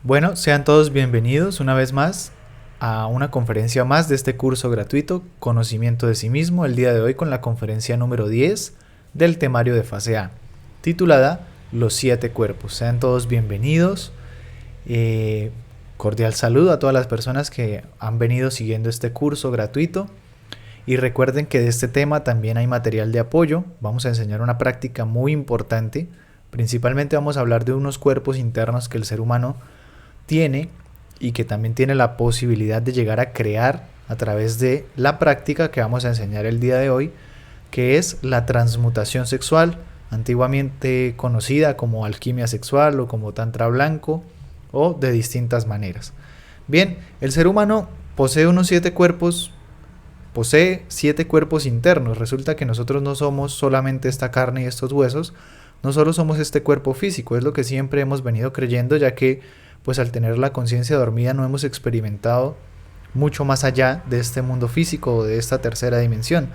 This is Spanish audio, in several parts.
Bueno, sean todos bienvenidos una vez más a una conferencia más de este curso gratuito, Conocimiento de sí mismo, el día de hoy con la conferencia número 10 del temario de fase A, titulada Los 7 cuerpos. Sean todos bienvenidos. Cordial saludo a todas las personas que han venido siguiendo este curso gratuito. Y recuerden que de este tema también hay material de apoyo. Vamos a enseñar una práctica muy importante. Principalmente vamos a hablar de unos cuerpos internos que el ser humano tiene y que también tiene la posibilidad de llegar a crear a través de la práctica que vamos a enseñar el día de hoy, que es la transmutación sexual, antiguamente conocida como alquimia sexual o como tantra blanco o de distintas maneras. Bien, el ser humano posee unos 7 cuerpos, posee 7 cuerpos internos. Resulta que nosotros no somos solamente esta carne y estos huesos, no solo somos este cuerpo físico, es lo que siempre hemos venido creyendo, ya que pues al tener la conciencia dormida no hemos experimentado mucho más allá de este mundo físico o de esta tercera dimensión.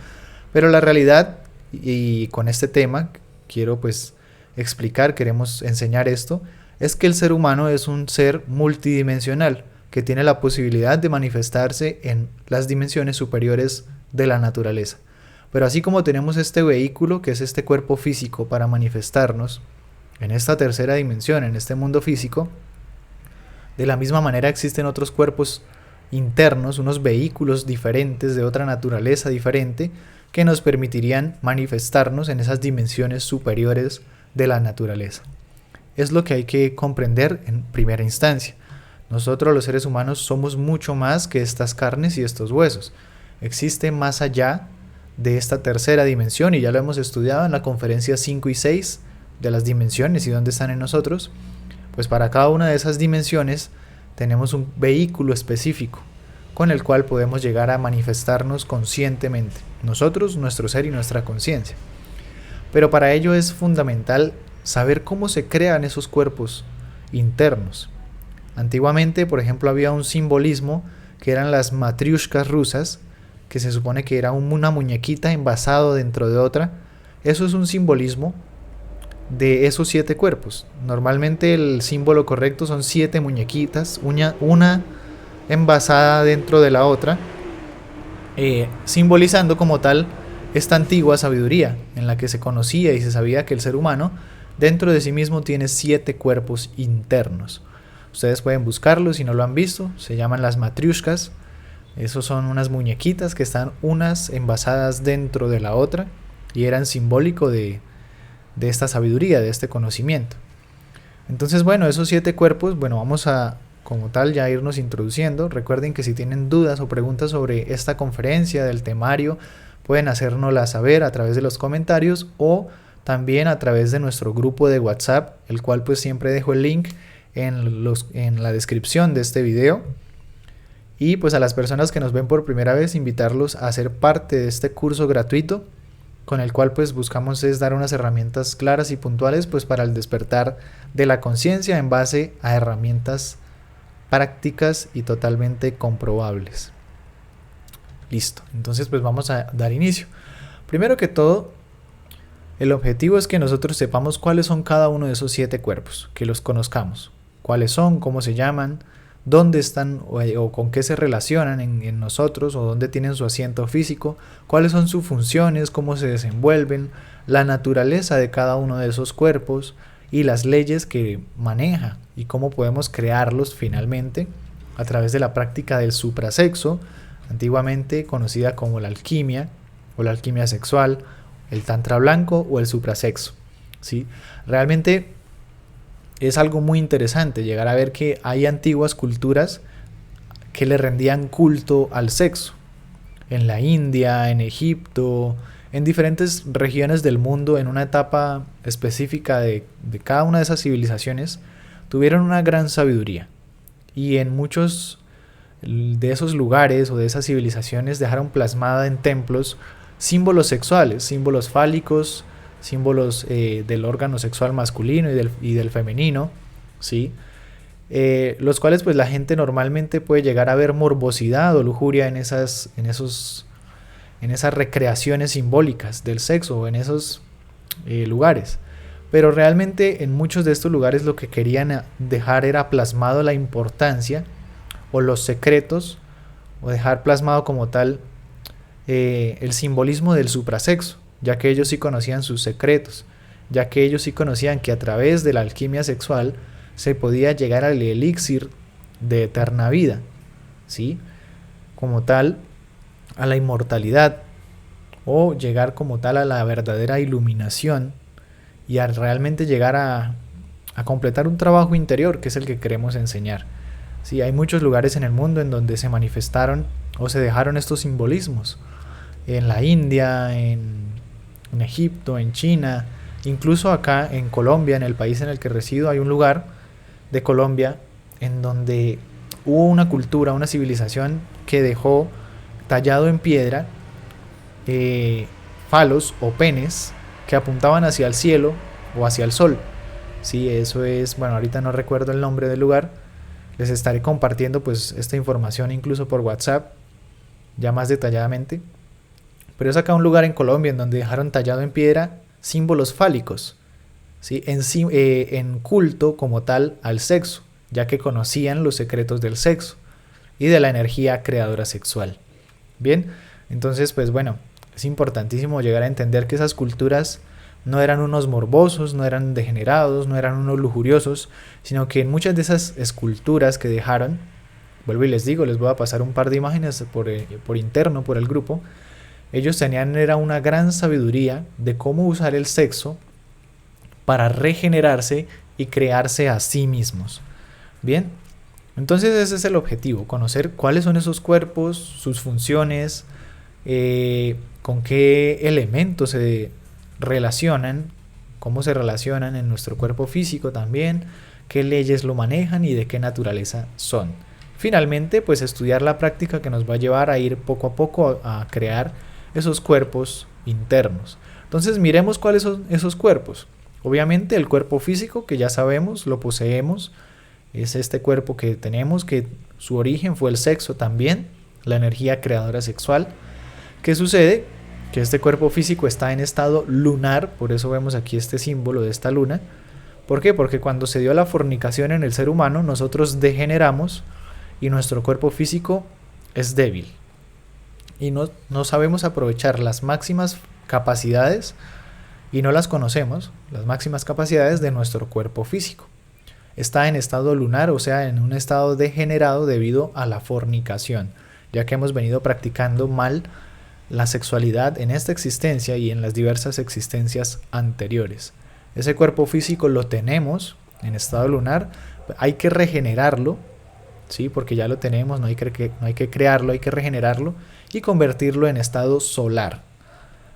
Pero la realidad, y con este tema quiero pues explicar, queremos enseñar esto, es que el ser humano es un ser multidimensional que tiene la posibilidad de manifestarse en las dimensiones superiores de la naturaleza. Pero así como tenemos este vehículo que es este cuerpo físico para manifestarnos en esta tercera dimensión, en este mundo físico, de la misma manera existen otros cuerpos internos, unos vehículos diferentes de otra naturaleza diferente que nos permitirían manifestarnos en esas dimensiones superiores de la naturaleza. Es lo que hay que comprender en primera instancia. Nosotros los seres humanos somos mucho más que estas carnes y estos huesos. Existe más allá de esta tercera dimensión y ya lo hemos estudiado en la conferencia 5 y 6 de las dimensiones y dónde están en nosotros. Pues para cada una de esas dimensiones tenemos un vehículo específico con el cual podemos llegar a manifestarnos conscientemente, nosotros, nuestro ser y nuestra conciencia. Pero para ello es fundamental saber cómo se crean esos cuerpos internos. Antiguamente, por ejemplo, había un simbolismo que eran las matriushkas rusas, que se supone que era una muñequita envasado dentro de otra. Eso es un simbolismo de esos 7 cuerpos. Normalmente el símbolo correcto son 7 muñequitas, una envasada dentro de la otra, simbolizando como tal esta antigua sabiduría en la que se conocía y se sabía que el ser humano dentro de sí mismo tiene 7 cuerpos internos. Ustedes pueden buscarlo si no lo han visto, se llaman las matriushkas. Esos son unas muñequitas que están unas envasadas dentro de la otra y eran simbólico de esta sabiduría, de este conocimiento. Entonces, bueno, esos 7 cuerpos, bueno, vamos a como tal ya irnos introduciendo. Recuerden que si tienen dudas o preguntas sobre esta conferencia del temario, pueden hacérnoslas saber a través de los comentarios o también a través de nuestro grupo de WhatsApp, el cual pues siempre dejo el link en la descripción de este video. Y pues a las personas que nos ven por primera vez, invitarlos a ser parte de este curso gratuito, con el cual pues buscamos es dar unas herramientas claras y puntuales pues para el despertar de la conciencia en base a herramientas prácticas y totalmente comprobables. Listo, entonces pues vamos a dar inicio. Primero que todo, el objetivo es que nosotros sepamos cuáles son cada uno de esos 7 cuerpos, que los conozcamos, cuáles son, cómo se llaman, dónde están o con qué se relacionan en nosotros o dónde tienen su asiento físico, cuáles son sus funciones, cómo se desenvuelven, la naturaleza de cada uno de esos cuerpos y las leyes que maneja y cómo podemos crearlos finalmente a través de la práctica del suprasexo, antiguamente conocida como la alquimia o la alquimia sexual, el tantra blanco o el suprasexo, ¿sí? Realmente es algo muy interesante llegar a ver que hay antiguas culturas que le rendían culto al sexo. En la India, en Egipto, en diferentes regiones del mundo, en una etapa específica de cada una de esas civilizaciones, tuvieron una gran sabiduría. Y en muchos de esos lugares o de esas civilizaciones dejaron plasmada en templos símbolos sexuales, símbolos fálicos, símbolos del órgano sexual masculino y del femenino, ¿sí? Los cuales pues la gente normalmente puede llegar a ver morbosidad o lujuria en esas recreaciones simbólicas del sexo o en esos lugares. Pero realmente en muchos de estos lugares lo que querían dejar era plasmado la importancia o los secretos, o dejar plasmado como tal el simbolismo del suprasexo, ya que ellos sí conocían sus secretos, ya que ellos sí conocían que a través de la alquimia sexual se podía llegar al elixir de eterna vida, ¿sí? Como tal, a la inmortalidad, o llegar como tal a la verdadera iluminación y a realmente llegar a completar un trabajo interior que es el que queremos enseñar. Sí, hay muchos lugares en el mundo en donde se manifestaron o se dejaron estos simbolismos. En la India, en Egipto, en China, incluso acá en Colombia, en el país en el que resido, hay un lugar de Colombia en donde hubo una cultura, una civilización que dejó tallado en piedra falos o penes que apuntaban hacia el cielo o hacia el sol. Sí, eso es, bueno, ahorita no recuerdo el nombre del lugar. Les estaré compartiendo pues esta información incluso por WhatsApp, ya más detalladamente. Pero es acá un lugar en Colombia en donde dejaron tallado en piedra símbolos fálicos, ¿sí? En culto como tal al sexo, ya que conocían los secretos del sexo y de la energía creadora sexual. Bien, entonces pues bueno, es importantísimo llegar a entender que esas culturas no eran unos morbosos, no eran degenerados, no eran unos lujuriosos, sino que en muchas de esas esculturas que dejaron, vuelvo y les digo, les voy a pasar un par de imágenes por interno, por el grupo, ellos tenían era una gran sabiduría de cómo usar el sexo para regenerarse y crearse a sí mismos. Bien, entonces ese es el objetivo, conocer cuáles son esos cuerpos, sus funciones, con qué elementos se relacionan, cómo se relacionan en nuestro cuerpo físico también, qué leyes lo manejan y de qué naturaleza son. Finalmente, pues estudiar la práctica que nos va a llevar a ir poco a poco a crear esos cuerpos internos. Entonces miremos cuáles son esos cuerpos. Obviamente el cuerpo físico, que ya sabemos, lo poseemos, es este cuerpo que tenemos, que su origen fue el sexo también, la energía creadora sexual. ¿Qué sucede? Que este cuerpo físico está en estado lunar, por eso vemos aquí este símbolo de esta luna. ¿Por qué? Porque cuando se dio la fornicación en el ser humano, nosotros degeneramos y nuestro cuerpo físico es débil. Y no sabemos aprovechar las máximas capacidades y no las conocemos, las máximas capacidades de nuestro cuerpo físico. Está en estado lunar, o sea, en un estado degenerado debido a la fornicación, ya que hemos venido practicando mal la sexualidad en esta existencia y en las diversas existencias anteriores. Ese cuerpo físico lo tenemos en estado lunar, hay que regenerarlo, ¿sí? Porque ya lo tenemos, no hay que crearlo, hay que regenerarlo y convertirlo en estado solar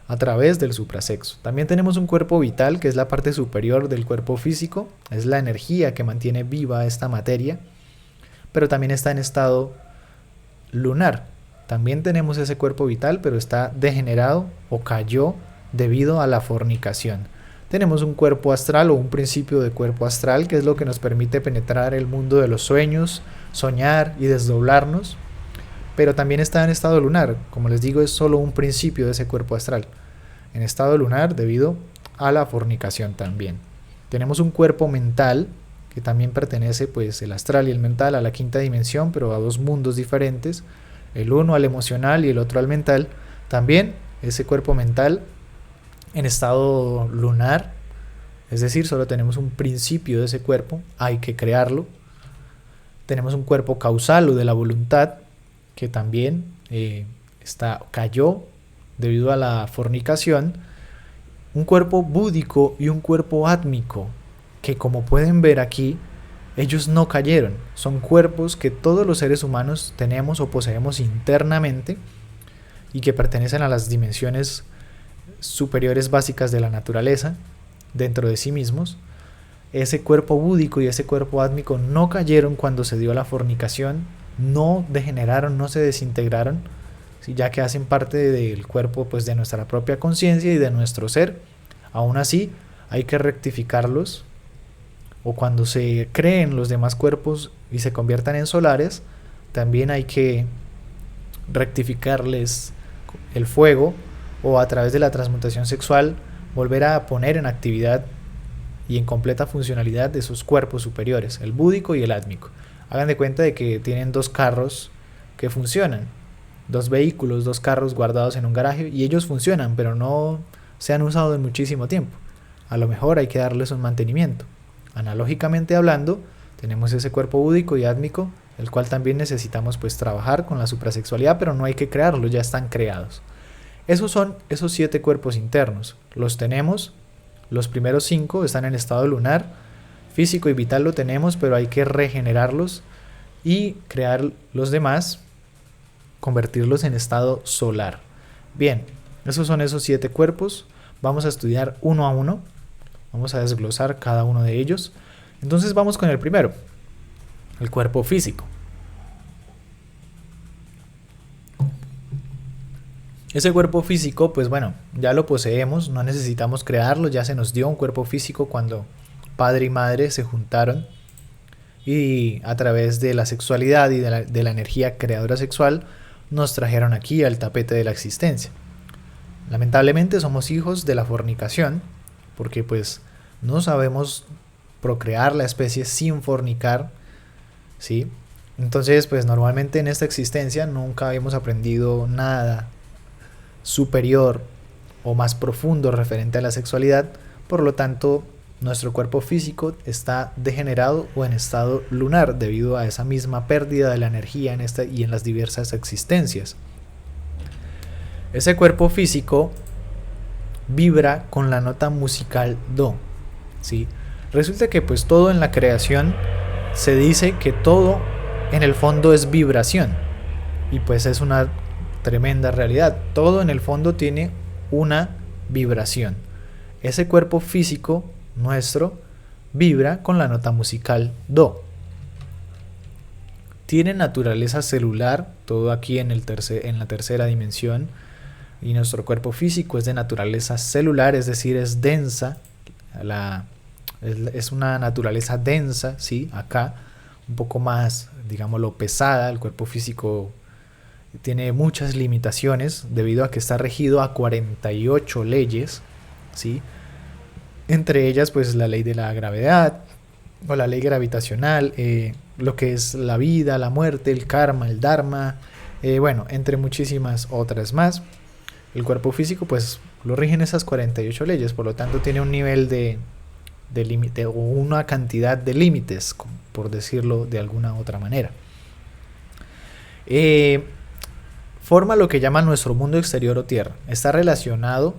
a través del suprasexo. También tenemos un cuerpo vital, que es la parte superior del cuerpo físico, es la energía que mantiene viva esta materia, pero también está en estado lunar. También tenemos ese cuerpo vital, pero está degenerado o cayó debido a la fornicación. Tenemos un cuerpo astral o un principio de cuerpo astral, que es lo que nos permite penetrar el mundo de los sueños, soñar y desdoblarnos. Pero también está en estado lunar. Como les digo, es solo un principio de ese cuerpo astral. En estado lunar debido a la fornicación también. Tenemos un cuerpo mental, que también pertenece, pues, el astral y el mental a la quinta dimensión, pero a dos mundos diferentes. El uno al emocional y el otro al mental. También ese cuerpo mental en estado lunar, es decir, solo tenemos un principio de ese cuerpo, hay que crearlo. Tenemos un cuerpo causal o de la voluntad, que también cayó debido a la fornicación. Un cuerpo búdico y un cuerpo átmico, que como pueden ver aquí, ellos no cayeron, son cuerpos que todos los seres humanos tenemos o poseemos internamente y que pertenecen a las dimensiones superiores básicas de la naturaleza dentro de sí mismos. Ese cuerpo búdico y ese cuerpo átmico no cayeron cuando se dio la fornicación, no degeneraron, no se desintegraron, ¿sí? Ya que hacen parte del cuerpo, pues, de nuestra propia conciencia y de nuestro ser. Aún así, hay que rectificarlos, o cuando se creen los demás cuerpos y se conviertan en solares, también hay que rectificarles el fuego, o a través de la transmutación sexual volver a poner en actividad y en completa funcionalidad de sus cuerpos superiores, el búdico y el átmico. Hagan de cuenta de que tienen dos carros que funcionan, dos vehículos, dos carros guardados en un garaje y ellos funcionan, pero no se han usado en muchísimo tiempo. A lo mejor hay que darles un mantenimiento. Analógicamente hablando, tenemos ese cuerpo búdico y átmico, el cual también necesitamos pues trabajar con la suprasexualidad, pero no hay que crearlos, ya están creados. Esos son esos 7 cuerpos internos. Los tenemos, los primeros 5 están en estado lunar, físico y vital lo tenemos, pero hay que regenerarlos y crear los demás, convertirlos en estado solar. Bien, esos son esos 7 cuerpos. Vamos a estudiar uno a uno. Vamos a desglosar cada uno de ellos. Entonces vamos con el primero, el cuerpo físico. Ese cuerpo físico, pues bueno, ya lo poseemos, no necesitamos crearlo, ya se nos dio un cuerpo físico cuando padre y madre se juntaron y a través de la sexualidad y de la energía creadora sexual nos trajeron aquí al tapete de la existencia. Lamentablemente somos hijos de la fornicación, porque pues no sabemos procrear la especie sin fornicar, ¿sí? Entonces pues normalmente en esta existencia nunca hemos aprendido nada superior o más profundo referente a la sexualidad, por lo tanto nuestro cuerpo físico está degenerado o en estado lunar debido a esa misma pérdida de la energía en esta y en las diversas existencias. Ese cuerpo físico vibra con la nota musical do, ¿sí? Resulta que pues todo en la creación se dice que todo en el fondo es vibración y pues es una tremenda realidad. Todo en el fondo tiene una vibración. Ese cuerpo físico nuestro vibra con la nota musical do. Tiene naturaleza celular, todo aquí en la tercera dimensión, y nuestro cuerpo físico es de naturaleza celular, es decir, es densa, es una naturaleza densa, ¿sí? Acá, un poco más, digámoslo, pesada. El cuerpo físico tiene muchas limitaciones debido a que está regido a 48 leyes, ¿sí? Entre ellas pues la ley de la gravedad o la ley gravitacional, lo que es la vida, la muerte, el karma, el dharma, bueno, entre muchísimas otras más. El cuerpo físico pues lo rigen esas 48 leyes, por lo tanto tiene un nivel de límite o una cantidad de límites, por decirlo de alguna otra manera. Forma lo que llaman nuestro mundo exterior o tierra. Está relacionado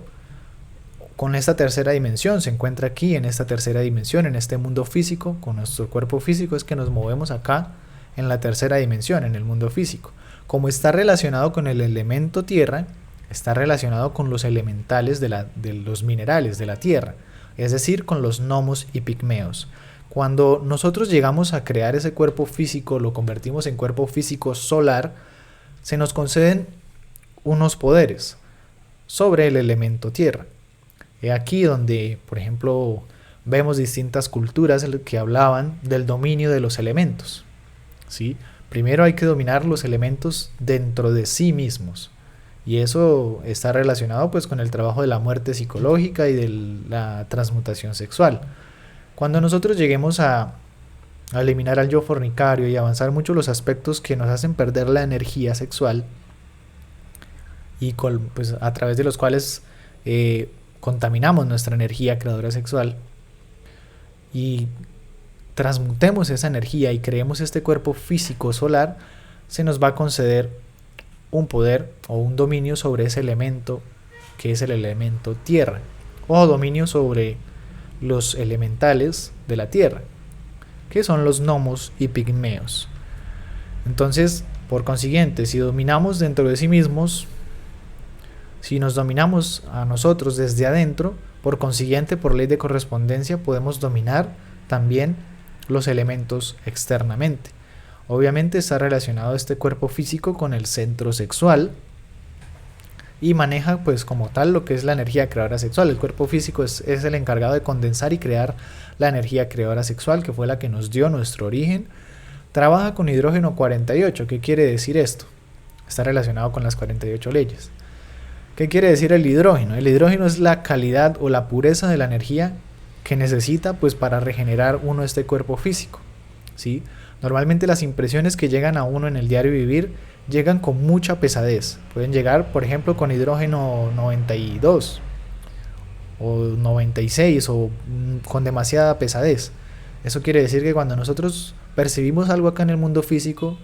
con esta tercera dimensión, se encuentra aquí en esta tercera dimensión, en este mundo físico, con nuestro cuerpo físico es que nos movemos acá en la tercera dimensión, en el mundo físico. Como está relacionado con el elemento tierra, está relacionado con los elementales de los minerales de la tierra, es decir, con los gnomos y pigmeos. Cuando nosotros llegamos a crear ese cuerpo físico, lo convertimos en cuerpo físico solar, se nos conceden unos poderes sobre el elemento tierra. He aquí donde, por ejemplo, vemos distintas culturas que hablaban del dominio de los elementos, ¿sí? Primero hay que dominar los elementos dentro de sí mismos. Y eso está relacionado pues con el trabajo de la muerte psicológica y de la transmutación sexual. Cuando nosotros lleguemos a eliminar al yo fornicario y avanzar mucho los aspectos que nos hacen perder la energía sexual y pues, a través de los cuales contaminamos nuestra energía creadora sexual y transmutemos esa energía y creemos este cuerpo físico solar, se nos va a conceder un poder o un dominio sobre ese elemento que es el elemento tierra, o dominio sobre los elementales de la tierra, que son los gnomos y pigmeos. Entonces, por consiguiente, si dominamos dentro de sí mismos, si nos dominamos a nosotros desde adentro, por consiguiente, por ley de correspondencia, podemos dominar también los elementos externamente. Obviamente está relacionado este cuerpo físico con el centro sexual y maneja pues como tal lo que es la energía creadora sexual. El cuerpo físico es el encargado de condensar y crear la energía creadora sexual, que fue la que nos dio nuestro origen. Trabaja con hidrógeno 48. ¿Qué quiere decir esto? Está relacionado con las 48 leyes. ¿Qué quiere decir el hidrógeno? El hidrógeno es la calidad o la pureza de la energía que necesita pues para regenerar uno este cuerpo físico, ¿sí? Normalmente las impresiones que llegan a uno en el diario vivir llegan con mucha pesadez. Pueden llegar, por ejemplo, con hidrógeno 92 o 96 o con demasiada pesadez. Eso quiere decir que cuando nosotros percibimos algo acá en el mundo físico,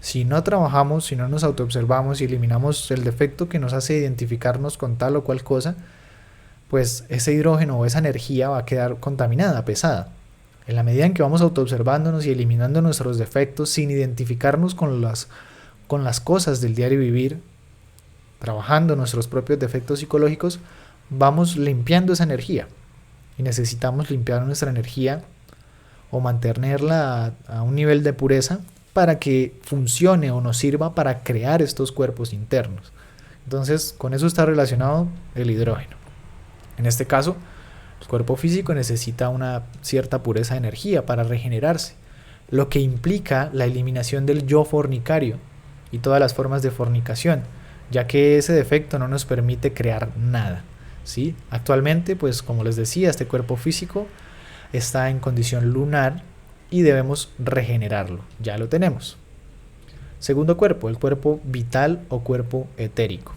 si no trabajamos, si no nos autoobservamos y eliminamos el defecto que nos hace identificarnos con tal o cual cosa, pues ese hidrógeno o esa energía va a quedar contaminada, pesada. En la medida en que vamos autoobservándonos y eliminando nuestros defectos sin identificarnos con las cosas del diario vivir, trabajando nuestros propios defectos psicológicos, vamos limpiando esa energía. Y necesitamos limpiar nuestra energía o mantenerla a un nivel de pureza para que funcione o nos sirva para crear estos cuerpos internos. Entonces, con eso está relacionado el hidrógeno. En este caso, el cuerpo físico necesita una cierta pureza de energía para regenerarse, lo que implica la eliminación del yo fornicario y todas las formas de fornicación, ya que ese defecto no nos permite crear nada, ¿sí? Actualmente, pues como les decía, este cuerpo físico está en condición lunar y debemos regenerarlo. Ya lo tenemos. Segundo cuerpo, el cuerpo vital o cuerpo etérico.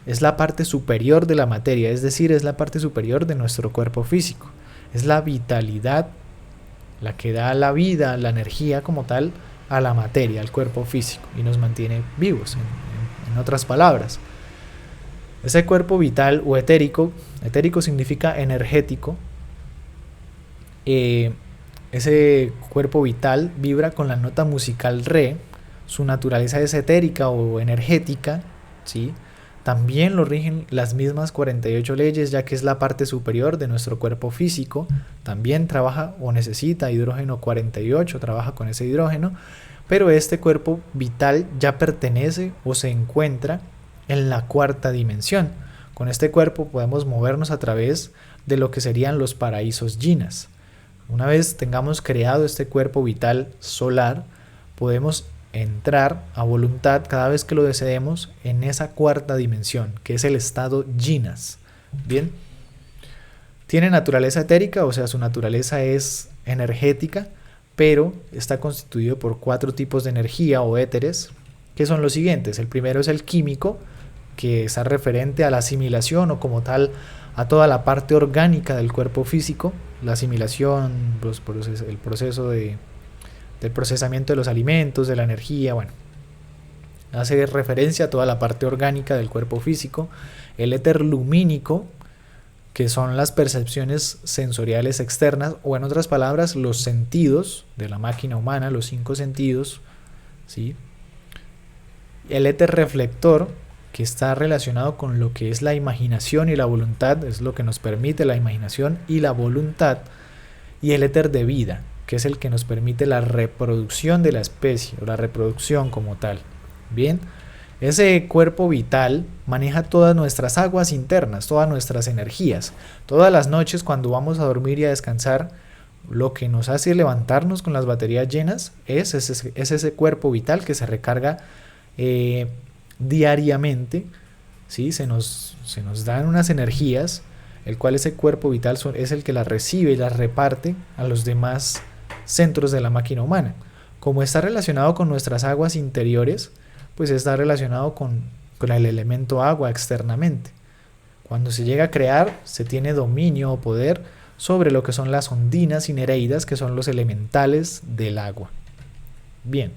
Es la parte superior de la materia, es decir, es la parte superior de nuestro cuerpo físico. Es la vitalidad, la que da la vida, la energía como tal, a la materia, al cuerpo físico, y nos mantiene vivos, en otras palabras. Ese cuerpo vital o etérico, etérico significa energético, ese cuerpo vital vibra con la nota musical re, su naturaleza es etérica o energética, ¿sí? También lo rigen las mismas 48 leyes, ya que es la parte superior de nuestro cuerpo físico. También trabaja o necesita hidrógeno 48, trabaja con ese hidrógeno, pero este cuerpo vital ya pertenece o se encuentra en la cuarta dimensión. Con este cuerpo podemos movernos a través de lo que serían los paraísos jinas. Una vez tengamos creado este cuerpo vital solar, podemos entrar a voluntad cada vez que lo deseemos en esa cuarta dimensión, que es el estado jinas. Bien, tiene naturaleza etérica, o sea, su naturaleza es energética, pero está constituido por 4 tipos de energía o éteres, que son los siguientes. El primero es el químico, que está referente a la asimilación o como tal a toda la parte orgánica del cuerpo físico, la asimilación, el proceso del procesamiento de los alimentos, de la energía, bueno, hace referencia a toda la parte orgánica del cuerpo físico. El éter lumínico, que son las percepciones sensoriales externas, o en otras palabras, los sentidos de la máquina humana, los 5 sentidos, ¿sí? El éter reflector, que está relacionado con lo que es la imaginación y la voluntad, es lo que nos permite la imaginación y la voluntad. Y el éter de vida, que es el que nos permite la reproducción de la especie o la reproducción como tal. Bien, ese cuerpo vital maneja todas nuestras aguas internas, todas nuestras energías. Todas las noches cuando vamos a dormir y a descansar, lo que nos hace levantarnos con las baterías llenas es ese cuerpo vital que se recarga diariamente, ¿sí? Se nos dan unas energías, el cual ese cuerpo vital es el que las recibe y las reparte a los demás centros de la máquina humana. Como está relacionado con nuestras aguas interiores, pues está relacionado con el elemento agua externamente. Cuando se llega a crear, se tiene dominio o poder sobre lo que son las ondinas y nereidas, que son los elementales del agua. Bien,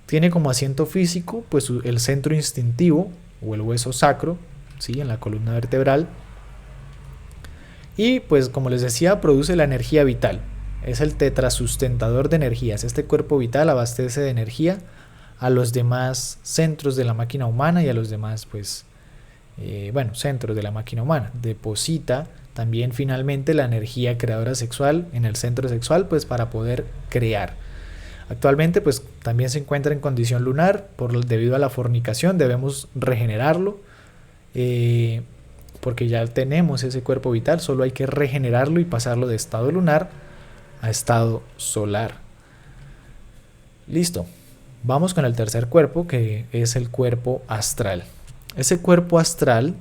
tiene como asiento físico pues el centro instintivo o el hueso sacro, ¿sí? En la columna vertebral. Y pues como les decía, produce la energía vital. Es el tetrasustentador de energías. Este cuerpo vital abastece de energía a los demás centros de la máquina humana y a los demás centros de la máquina humana. Deposita también finalmente la energía creadora sexual en el centro sexual, pues para poder crear. Actualmente pues también se encuentra en condición lunar debido a la fornicación. Debemos regenerarlo porque ya tenemos ese cuerpo vital, solo hay que regenerarlo y pasarlo de estado lunar a estado solar. Listo, vamos con el tercer cuerpo, que es el cuerpo astral. Ese cuerpo astral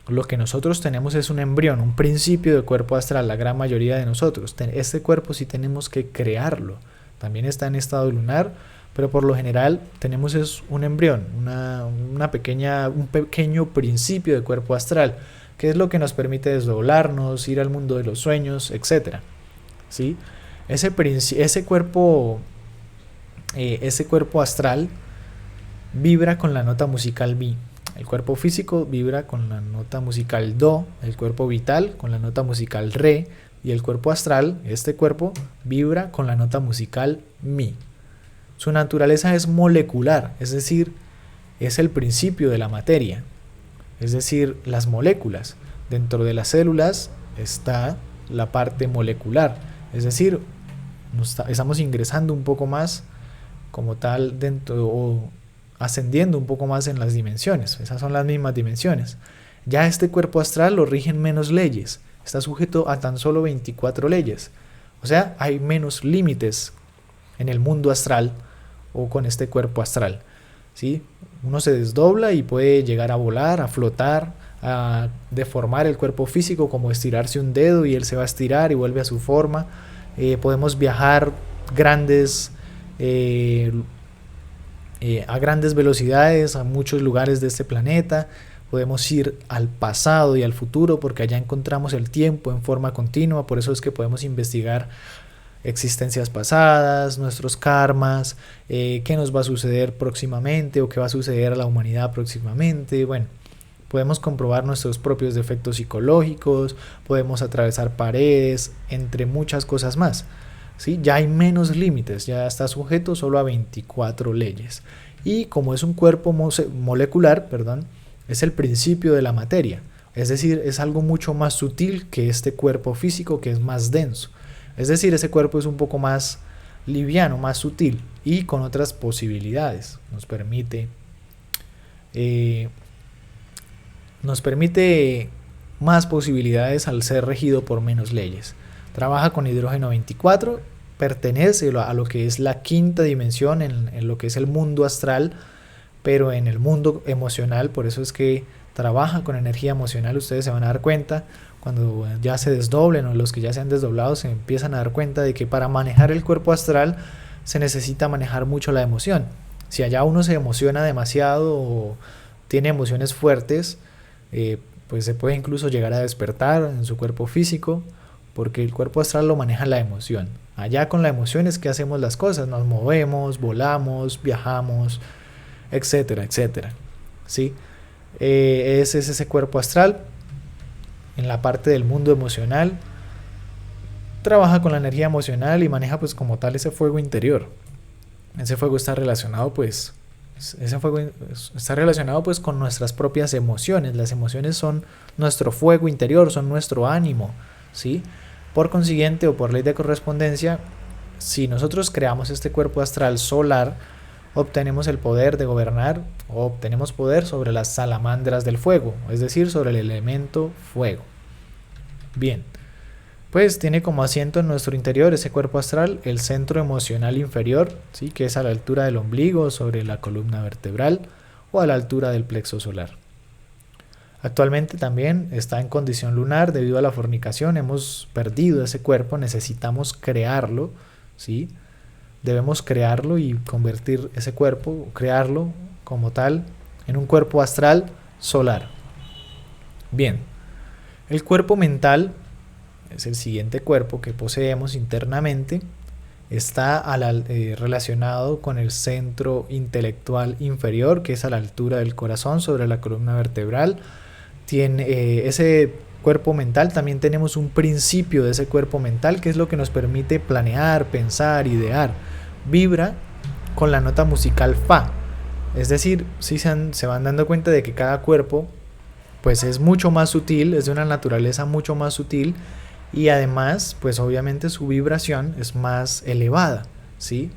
Lo que nosotros tenemos es un embrión, un principio de cuerpo astral, la gran mayoría de nosotros. Este cuerpo sí tenemos que crearlo. También está en estado lunar, pero por lo general tenemos es un embrión, un pequeño principio de cuerpo astral, que es lo que nos permite desdoblarnos, ir al mundo de los sueños, etc. ¿Sí? Ese cuerpo astral vibra con la nota musical Mi. El cuerpo físico vibra con la nota musical Do, el cuerpo vital con la nota musical Re, y el cuerpo astral, este cuerpo, vibra con la nota musical Mi. Su naturaleza es molecular, es decir, es el principio de la materia, es decir, las moléculas. Dentro de las células está la parte molecular, es decir, estamos ingresando un poco más como tal dentro, o ascendiendo un poco más en las dimensiones. Esas son las mismas dimensiones. Ya este cuerpo astral lo rigen menos leyes, está sujeto a tan solo 24 leyes, o sea, hay menos límites en el mundo astral o con este cuerpo astral, ¿sí? Uno se desdobla y puede llegar a volar, a flotar, a deformar el cuerpo físico, como estirarse un dedo y él se va a estirar y vuelve a su forma. Podemos viajar a grandes velocidades a muchos lugares de este planeta. Podemos ir al pasado y al futuro porque allá encontramos el tiempo en forma continua. Por eso es que podemos investigar existencias pasadas, nuestros karmas, qué nos va a suceder próximamente o qué va a suceder a la humanidad próximamente. Bueno, podemos comprobar nuestros propios defectos psicológicos, podemos atravesar paredes, entre muchas cosas más. ¿Sí? Ya hay menos límites, ya está sujeto solo a 24 leyes. Y como es un cuerpo molecular, es el principio de la materia. Es decir, es algo mucho más sutil que este cuerpo físico, que es más denso. Es decir, ese cuerpo es un poco más liviano, más sutil y con otras posibilidades. Nos permite más posibilidades al ser regido por menos leyes. Trabaja con hidrógeno 24, pertenece a lo que es la quinta dimensión en lo que es el mundo astral, pero en el mundo emocional. Por eso es que trabaja con energía emocional. Ustedes se van a dar cuenta cuando ya se desdoblen, o los que ya se han desdoblado se empiezan a dar cuenta de que para manejar el cuerpo astral se necesita manejar mucho la emoción. Si allá uno se emociona demasiado o tiene emociones fuertes, pues se puede incluso llegar a despertar en su cuerpo físico, porque el cuerpo astral lo maneja la emoción. Allá con la emoción es que hacemos las cosas, nos movemos, volamos, viajamos, etcétera, etcétera. ¿Sí? Ese es ese cuerpo astral. En la parte del mundo emocional trabaja con la energía emocional y maneja pues como tal ese fuego interior. Ese fuego está relacionado pues con nuestras propias emociones. Las emociones son nuestro fuego interior, son nuestro ánimo, ¿sí? Por consiguiente, o por ley de correspondencia, si nosotros creamos este cuerpo astral solar, obtenemos el poder de gobernar, o obtenemos poder sobre las salamandras del fuego, es decir, sobre el elemento fuego. Bien, pues tiene como asiento en nuestro interior ese cuerpo astral el centro emocional inferior, ¿sí? Que es a la altura del ombligo, sobre la columna vertebral o a la altura del plexo solar. Actualmente también está en condición lunar debido a la fornicación. Hemos perdido ese cuerpo, necesitamos crearlo, ¿sí? Debemos crearlo y convertir ese cuerpo, crearlo como tal, en un cuerpo astral solar. Bien, el cuerpo mental es el siguiente cuerpo que poseemos internamente. Está relacionado con el centro intelectual inferior, que es a la altura del corazón, sobre la columna vertebral. Tiene ese cuerpo mental, también tenemos un principio de ese cuerpo mental, que es lo que nos permite planear, pensar, idear. Vibra con la nota musical Fa. Es decir, si se van dando cuenta de que cada cuerpo pues es mucho más sutil, es de una naturaleza mucho más sutil, y además pues obviamente su vibración es más elevada, ¿sí?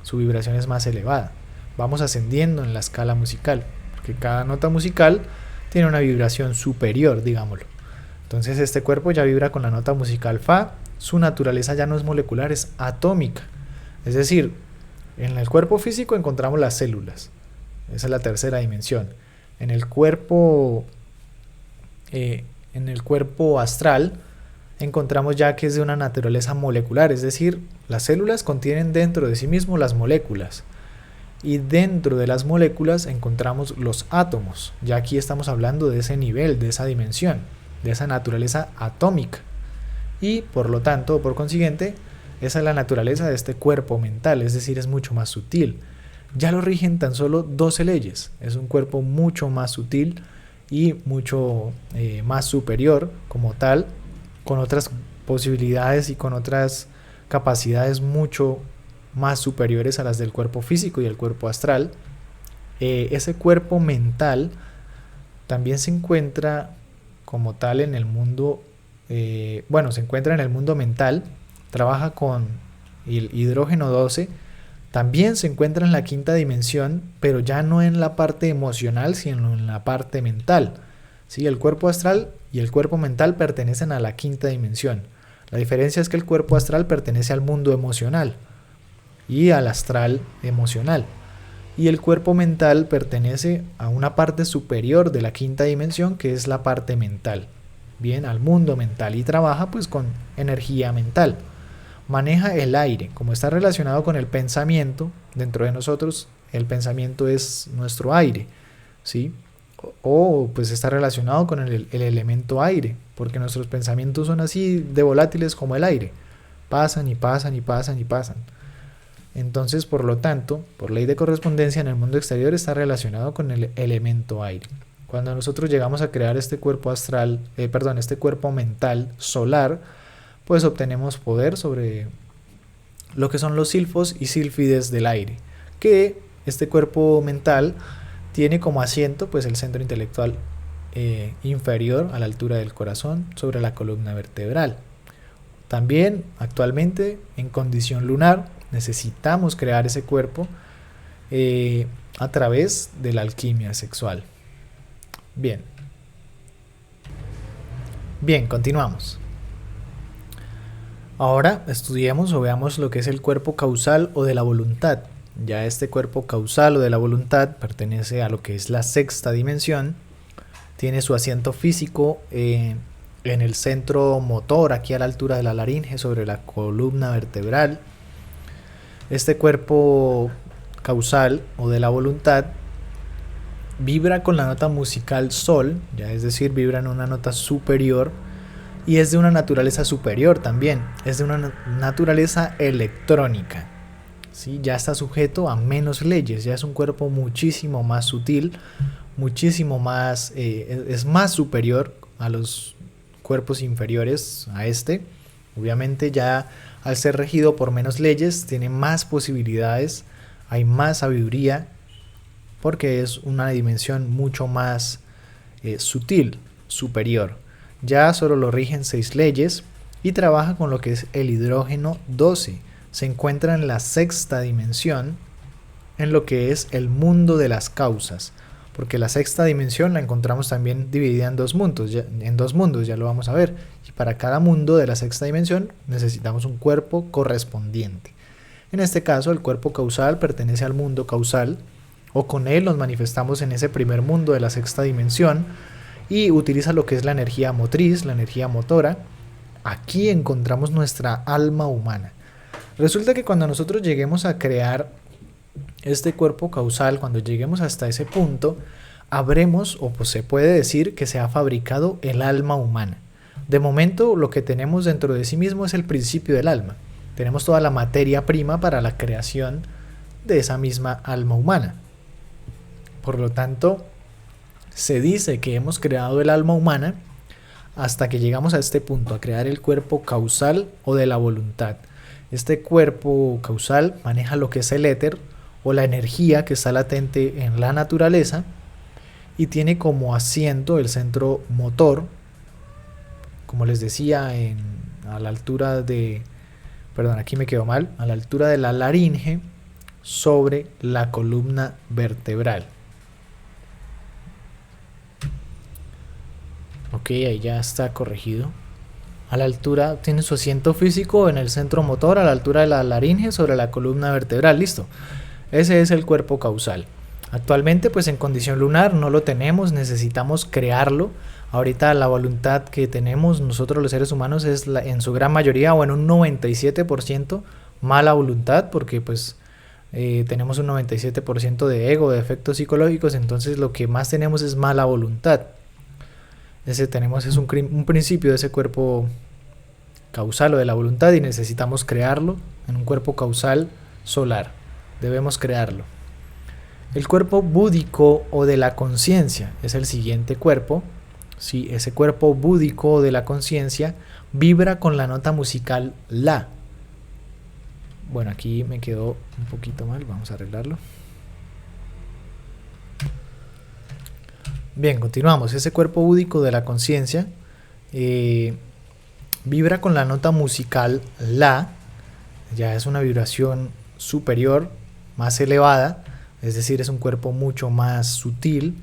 Su vibración es más elevada. Vamos ascendiendo en la escala musical, porque cada nota musical tiene una vibración superior, digámoslo. Entonces este cuerpo ya vibra con la nota musical Fa. Su naturaleza ya no es molecular, es atómica. Es decir, en el cuerpo físico encontramos las células. Esa es la tercera dimensión. En el cuerpo en el cuerpo astral encontramos ya que es de una naturaleza molecular, es decir, las células contienen dentro de sí mismo las moléculas. Y dentro de las moléculas encontramos los átomos. Ya aquí estamos hablando de ese nivel, de esa dimensión, de esa naturaleza atómica. Y por lo tanto, por consiguiente, esa es la naturaleza de este cuerpo mental, es decir, es mucho más sutil. Ya lo rigen tan solo 12 leyes. Es un cuerpo mucho más sutil y mucho más superior como tal, con otras posibilidades y con otras capacidades mucho más superiores a las del cuerpo físico y el cuerpo astral. Ese cuerpo mental también se encuentra como tal en el mundo, se encuentra en el mundo mental, trabaja con el hidrógeno 12, también se encuentra en la quinta dimensión, pero ya no en la parte emocional, sino en la parte mental. ¿Sí? El cuerpo astral y el cuerpo mental pertenecen a la quinta dimensión. La diferencia es que el cuerpo astral pertenece al mundo emocional y al astral emocional. Y el cuerpo mental pertenece a una parte superior de la quinta dimensión, que es la parte mental. Bien, al mundo mental, y trabaja pues con energía mental. Maneja el aire, como está relacionado con el pensamiento, dentro de nosotros el pensamiento es nuestro aire, ¿sí? O pues está relacionado con el elemento aire, porque nuestros pensamientos son así de volátiles como el aire, pasan y pasan y pasan y pasan. Entonces, por lo tanto, por ley de correspondencia, en el mundo exterior está relacionado con el elemento aire. Cuando nosotros llegamos a crear este cuerpo astral, este cuerpo mental solar, pues obtenemos poder sobre lo que son los silfos y sílfides del aire, que este cuerpo mental tiene como asiento pues el centro intelectual inferior a la altura del corazón, sobre la columna vertebral. También actualmente en condición lunar necesitamos crear ese cuerpo a través de la alquimia sexual. Bien, continuamos. Ahora estudiemos o veamos lo que es el cuerpo causal o de la voluntad. Ya este cuerpo causal o de la voluntad pertenece a lo que es la sexta dimensión. Tiene su asiento físico en el centro motor, aquí a la altura de la laringe, sobre la columna vertebral. Este cuerpo causal o de la voluntad vibra con la nota musical sol, ya es decir, vibra en una nota superior, y es de una naturaleza superior también, es de una naturaleza electrónica. ¿Sí? Ya está sujeto a menos leyes, ya es un cuerpo muchísimo más sutil, muchísimo más, es más superior a los cuerpos inferiores a este. Obviamente ya al ser regido por menos leyes tiene más posibilidades, hay más sabiduría, porque es una dimensión mucho más sutil, superior. Ya solo lo rigen 6 leyes y trabaja con lo que es el hidrógeno 12. Se encuentra en la sexta dimensión, en lo que es el mundo de las causas, porque la sexta dimensión la encontramos también dividida en dos mundos, ya lo vamos a ver, y para cada mundo de la sexta dimensión necesitamos un cuerpo correspondiente. En este caso, el cuerpo causal pertenece al mundo causal, o con él nos manifestamos en ese primer mundo de la sexta dimensión, y utiliza lo que es la energía motriz, la energía motora. Aquí encontramos nuestra alma humana. Resulta que cuando nosotros lleguemos a crear este cuerpo causal, cuando lleguemos hasta ese punto, habremos, o pues se puede decir que se ha fabricado el alma humana. De momento, lo que tenemos dentro de sí mismo es el principio del alma. Tenemos toda la materia prima para la creación de esa misma alma humana. Por lo tanto, se dice que hemos creado el alma humana hasta que llegamos a este punto, a crear el cuerpo causal o de la voluntad. Este cuerpo causal maneja lo que es el éter o la energía que está latente en la naturaleza y tiene como asiento el centro motor, como les decía, a la altura de, aquí me quedó mal, a la altura de la laringe, sobre la columna vertebral. Ok, ahí ya está corregido. A la altura, tiene su asiento físico en el centro motor, a la altura de la laringe, sobre la columna vertebral. Listo. Ese es el cuerpo causal. Actualmente, pues en condición lunar no lo tenemos, necesitamos crearlo Ahorita la voluntad que tenemos nosotros los seres humanos es en su gran mayoría o en un 97% mala voluntad, porque pues tenemos un 97% de ego, de efectos psicológicos, entonces lo que más tenemos es mala voluntad. Ese tenemos es un principio de ese cuerpo causal o de la voluntad, y necesitamos crearlo en un cuerpo causal solar. Debemos crearlo. El cuerpo búdico o de la conciencia es el siguiente cuerpo. Sí, ese cuerpo búdico de la conciencia vibra con la nota musical La. Bueno, aquí me quedó un poquito mal, vamos a arreglarlo. Bien, continuamos. Ese cuerpo búdico de la conciencia vibra con la nota musical La. Ya es una vibración superior, más elevada, es decir, es un cuerpo mucho más sutil.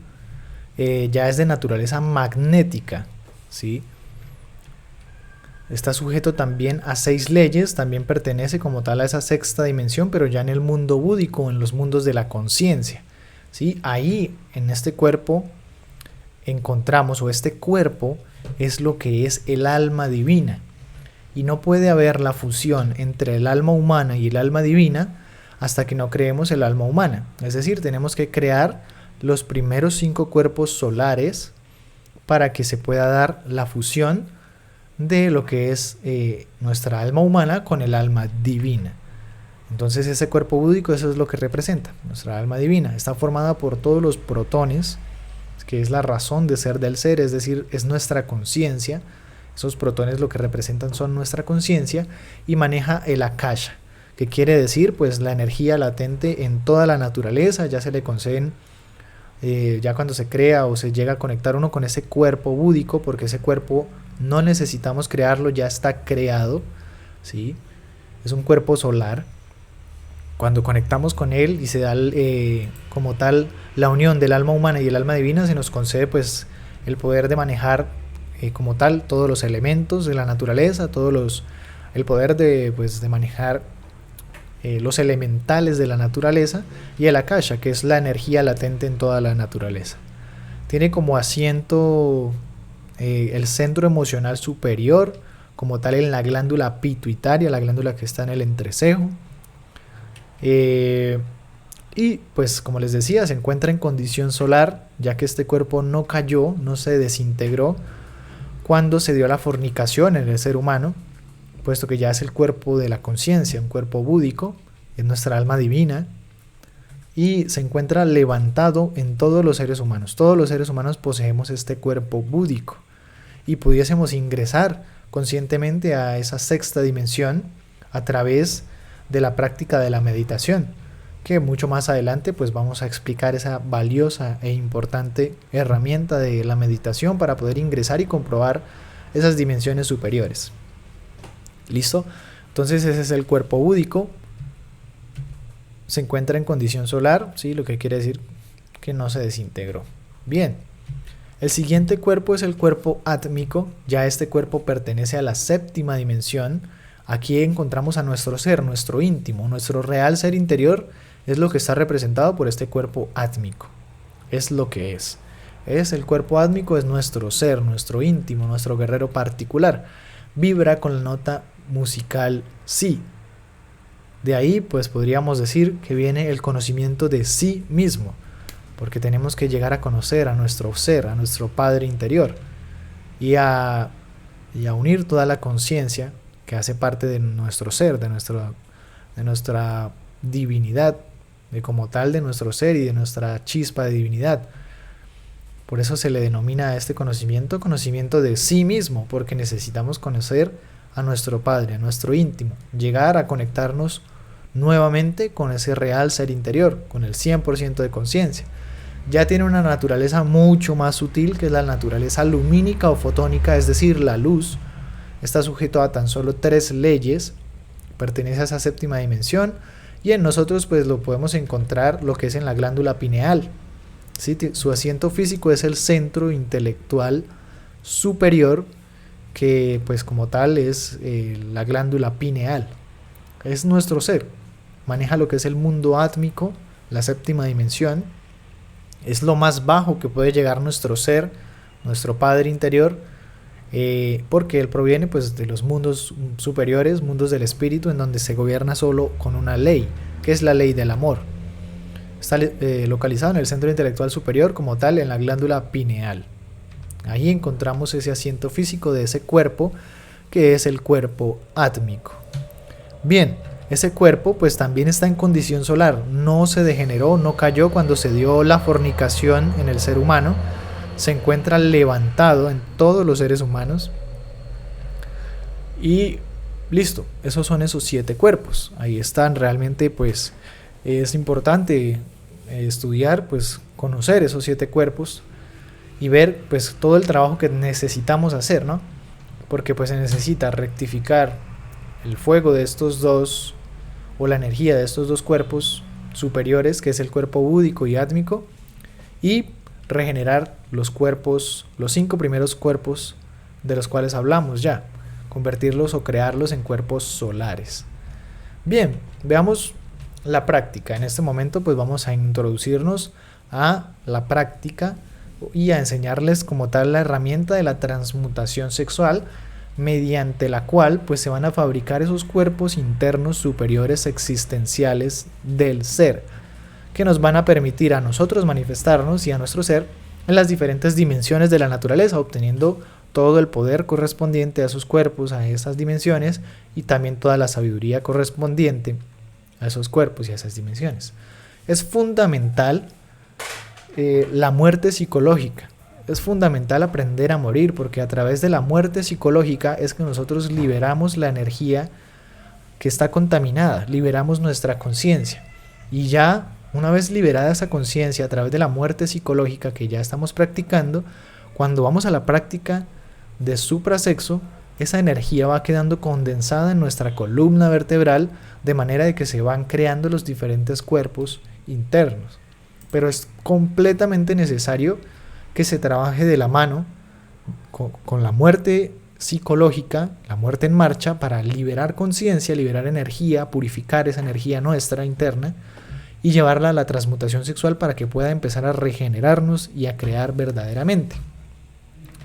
Ya es de naturaleza magnética, ¿sí? Está sujeto también a 6 leyes, también pertenece como tal a esa sexta dimensión, pero ya en el mundo búdico, en los mundos de la conciencia, ¿sí? Ahí, en este cuerpo, encontramos, o este cuerpo es lo que es el alma divina, y no puede haber la fusión entre el alma humana y el alma divina hasta que no creemos el alma humana. Es decir, tenemos que crear los primeros 5 cuerpos solares para que se pueda dar la fusión de lo que es nuestra alma humana con el alma divina. Entonces ese cuerpo búdico, eso es lo que representa, nuestra alma divina. Está formada por todos los protones, que es la razón de ser del ser, es decir, es nuestra conciencia. Esos protones lo que representan son nuestra conciencia, y maneja el akasha, que quiere decir pues la energía latente en toda la naturaleza. Ya se le conceden ya cuando se crea o se llega a conectar uno con ese cuerpo búdico, porque ese cuerpo no necesitamos crearlo, ya está creado, ¿sí? Es un cuerpo solar. Cuando conectamos con él y se da como tal la unión del alma humana y el alma divina, se nos concede pues el poder de manejar como tal todos los elementos de la naturaleza, el poder de manejar los elementales de la naturaleza, y el akasha, que es la energía latente en toda la naturaleza. Tiene como asiento el centro emocional superior, como tal en la glándula pituitaria, la glándula que está en el entrecejo. Y pues como les decía, se encuentra en condición solar, ya que este cuerpo no cayó, no se desintegró cuando se dio la fornicación en el ser humano, puesto que ya es el cuerpo de la conciencia, un cuerpo búdico, es nuestra alma divina, y se encuentra levantado en todos los seres humanos. Todos los seres humanos poseemos este cuerpo búdico, y pudiésemos ingresar conscientemente a esa sexta dimensión a través de la práctica de la meditación, que mucho más adelante pues vamos a explicar esa valiosa e importante herramienta de la meditación para poder ingresar y comprobar esas dimensiones superiores. ¿Listo? Entonces ese es el cuerpo búdico. Se encuentra en condición solar, ¿sí? Lo que quiere decir que no se desintegró. Bien. El siguiente cuerpo es el cuerpo átmico. Ya este cuerpo pertenece a la séptima dimensión. Aquí encontramos a nuestro ser, nuestro íntimo, nuestro real ser interior es lo que está representado por este cuerpo átmico. Es lo que es. El cuerpo átmico, es nuestro ser, nuestro íntimo, nuestro guerrero particular. Vibra con la nota musical Si. De ahí pues podríamos decir que viene el conocimiento de sí mismo, porque tenemos que llegar a conocer a nuestro ser, a nuestro Padre interior, y a unir toda la conciencia que hace parte de nuestro ser, de nuestra divinidad, de como tal de nuestro ser y de nuestra chispa de divinidad. Por eso se le denomina a este conocimiento de sí mismo, porque necesitamos conocer a nuestro Padre, a nuestro íntimo, llegar a conectarnos nuevamente con ese real ser interior, con el 100% de conciencia. Ya tiene una naturaleza mucho más sutil, que es la naturaleza lumínica o fotónica, es decir, la luz. Está sujeto a tan solo 3 leyes, pertenece a esa séptima dimensión, y en nosotros pues lo podemos encontrar lo que es en la glándula pineal. ¿Sí? Su asiento físico es el centro intelectual superior, que pues como tal es la glándula pineal. Es nuestro ser, maneja lo que es el mundo átmico, la séptima dimensión. Es lo más bajo que puede llegar nuestro ser nuestro Padre interior, porque Él proviene pues de los mundos superiores, mundos del espíritu, en donde se gobierna solo con una ley, que es la ley del amor. Está localizado en el centro intelectual superior, como tal, en la glándula pineal. Ahí encontramos ese asiento físico de ese cuerpo, que es el cuerpo átmico. Bien, ese cuerpo pues también está en condición solar, no se degeneró, no cayó cuando se dio la fornicación en el ser humano, se encuentra levantado en todos los seres humanos y listo, esos son esos 7 cuerpos. Ahí están. Realmente pues es importante estudiar, pues conocer esos 7 cuerpos y ver pues todo el trabajo que necesitamos hacer, ¿no? Porque pues se necesita rectificar el fuego de estos dos, o la energía de estos dos cuerpos superiores, que es el cuerpo búdico y átmico, y regenerar los cuerpos, los 5 primeros cuerpos de los cuales hablamos ya, convertirlos o crearlos en cuerpos solares. Bien, veamos la práctica. En este momento pues vamos a introducirnos a la práctica y a enseñarles como tal la herramienta de la transmutación sexual, mediante la cual pues se van a fabricar esos cuerpos internos superiores existenciales del ser, que nos van a permitir a nosotros manifestarnos y a nuestro ser en las diferentes dimensiones de la naturaleza, obteniendo todo el poder correspondiente a esos cuerpos, a esas dimensiones, y también toda la sabiduría correspondiente a esos cuerpos y a esas dimensiones. Es fundamental la muerte psicológica. Es fundamental aprender a morir, porque a través de la muerte psicológica es que nosotros liberamos la energía que está contaminada, liberamos nuestra conciencia. Y ya una vez liberada esa conciencia a través de la muerte psicológica que ya estamos practicando, cuando vamos a la práctica de suprasexo, esa energía va quedando condensada en nuestra columna vertebral, de manera de que se van creando los diferentes cuerpos internos. Pero es completamente necesario que se trabaje de la mano con la muerte psicológica, la muerte en marcha, para liberar conciencia, liberar energía, purificar esa energía nuestra interna y llevarla a la transmutación sexual para que pueda empezar a regenerarnos y a crear verdaderamente.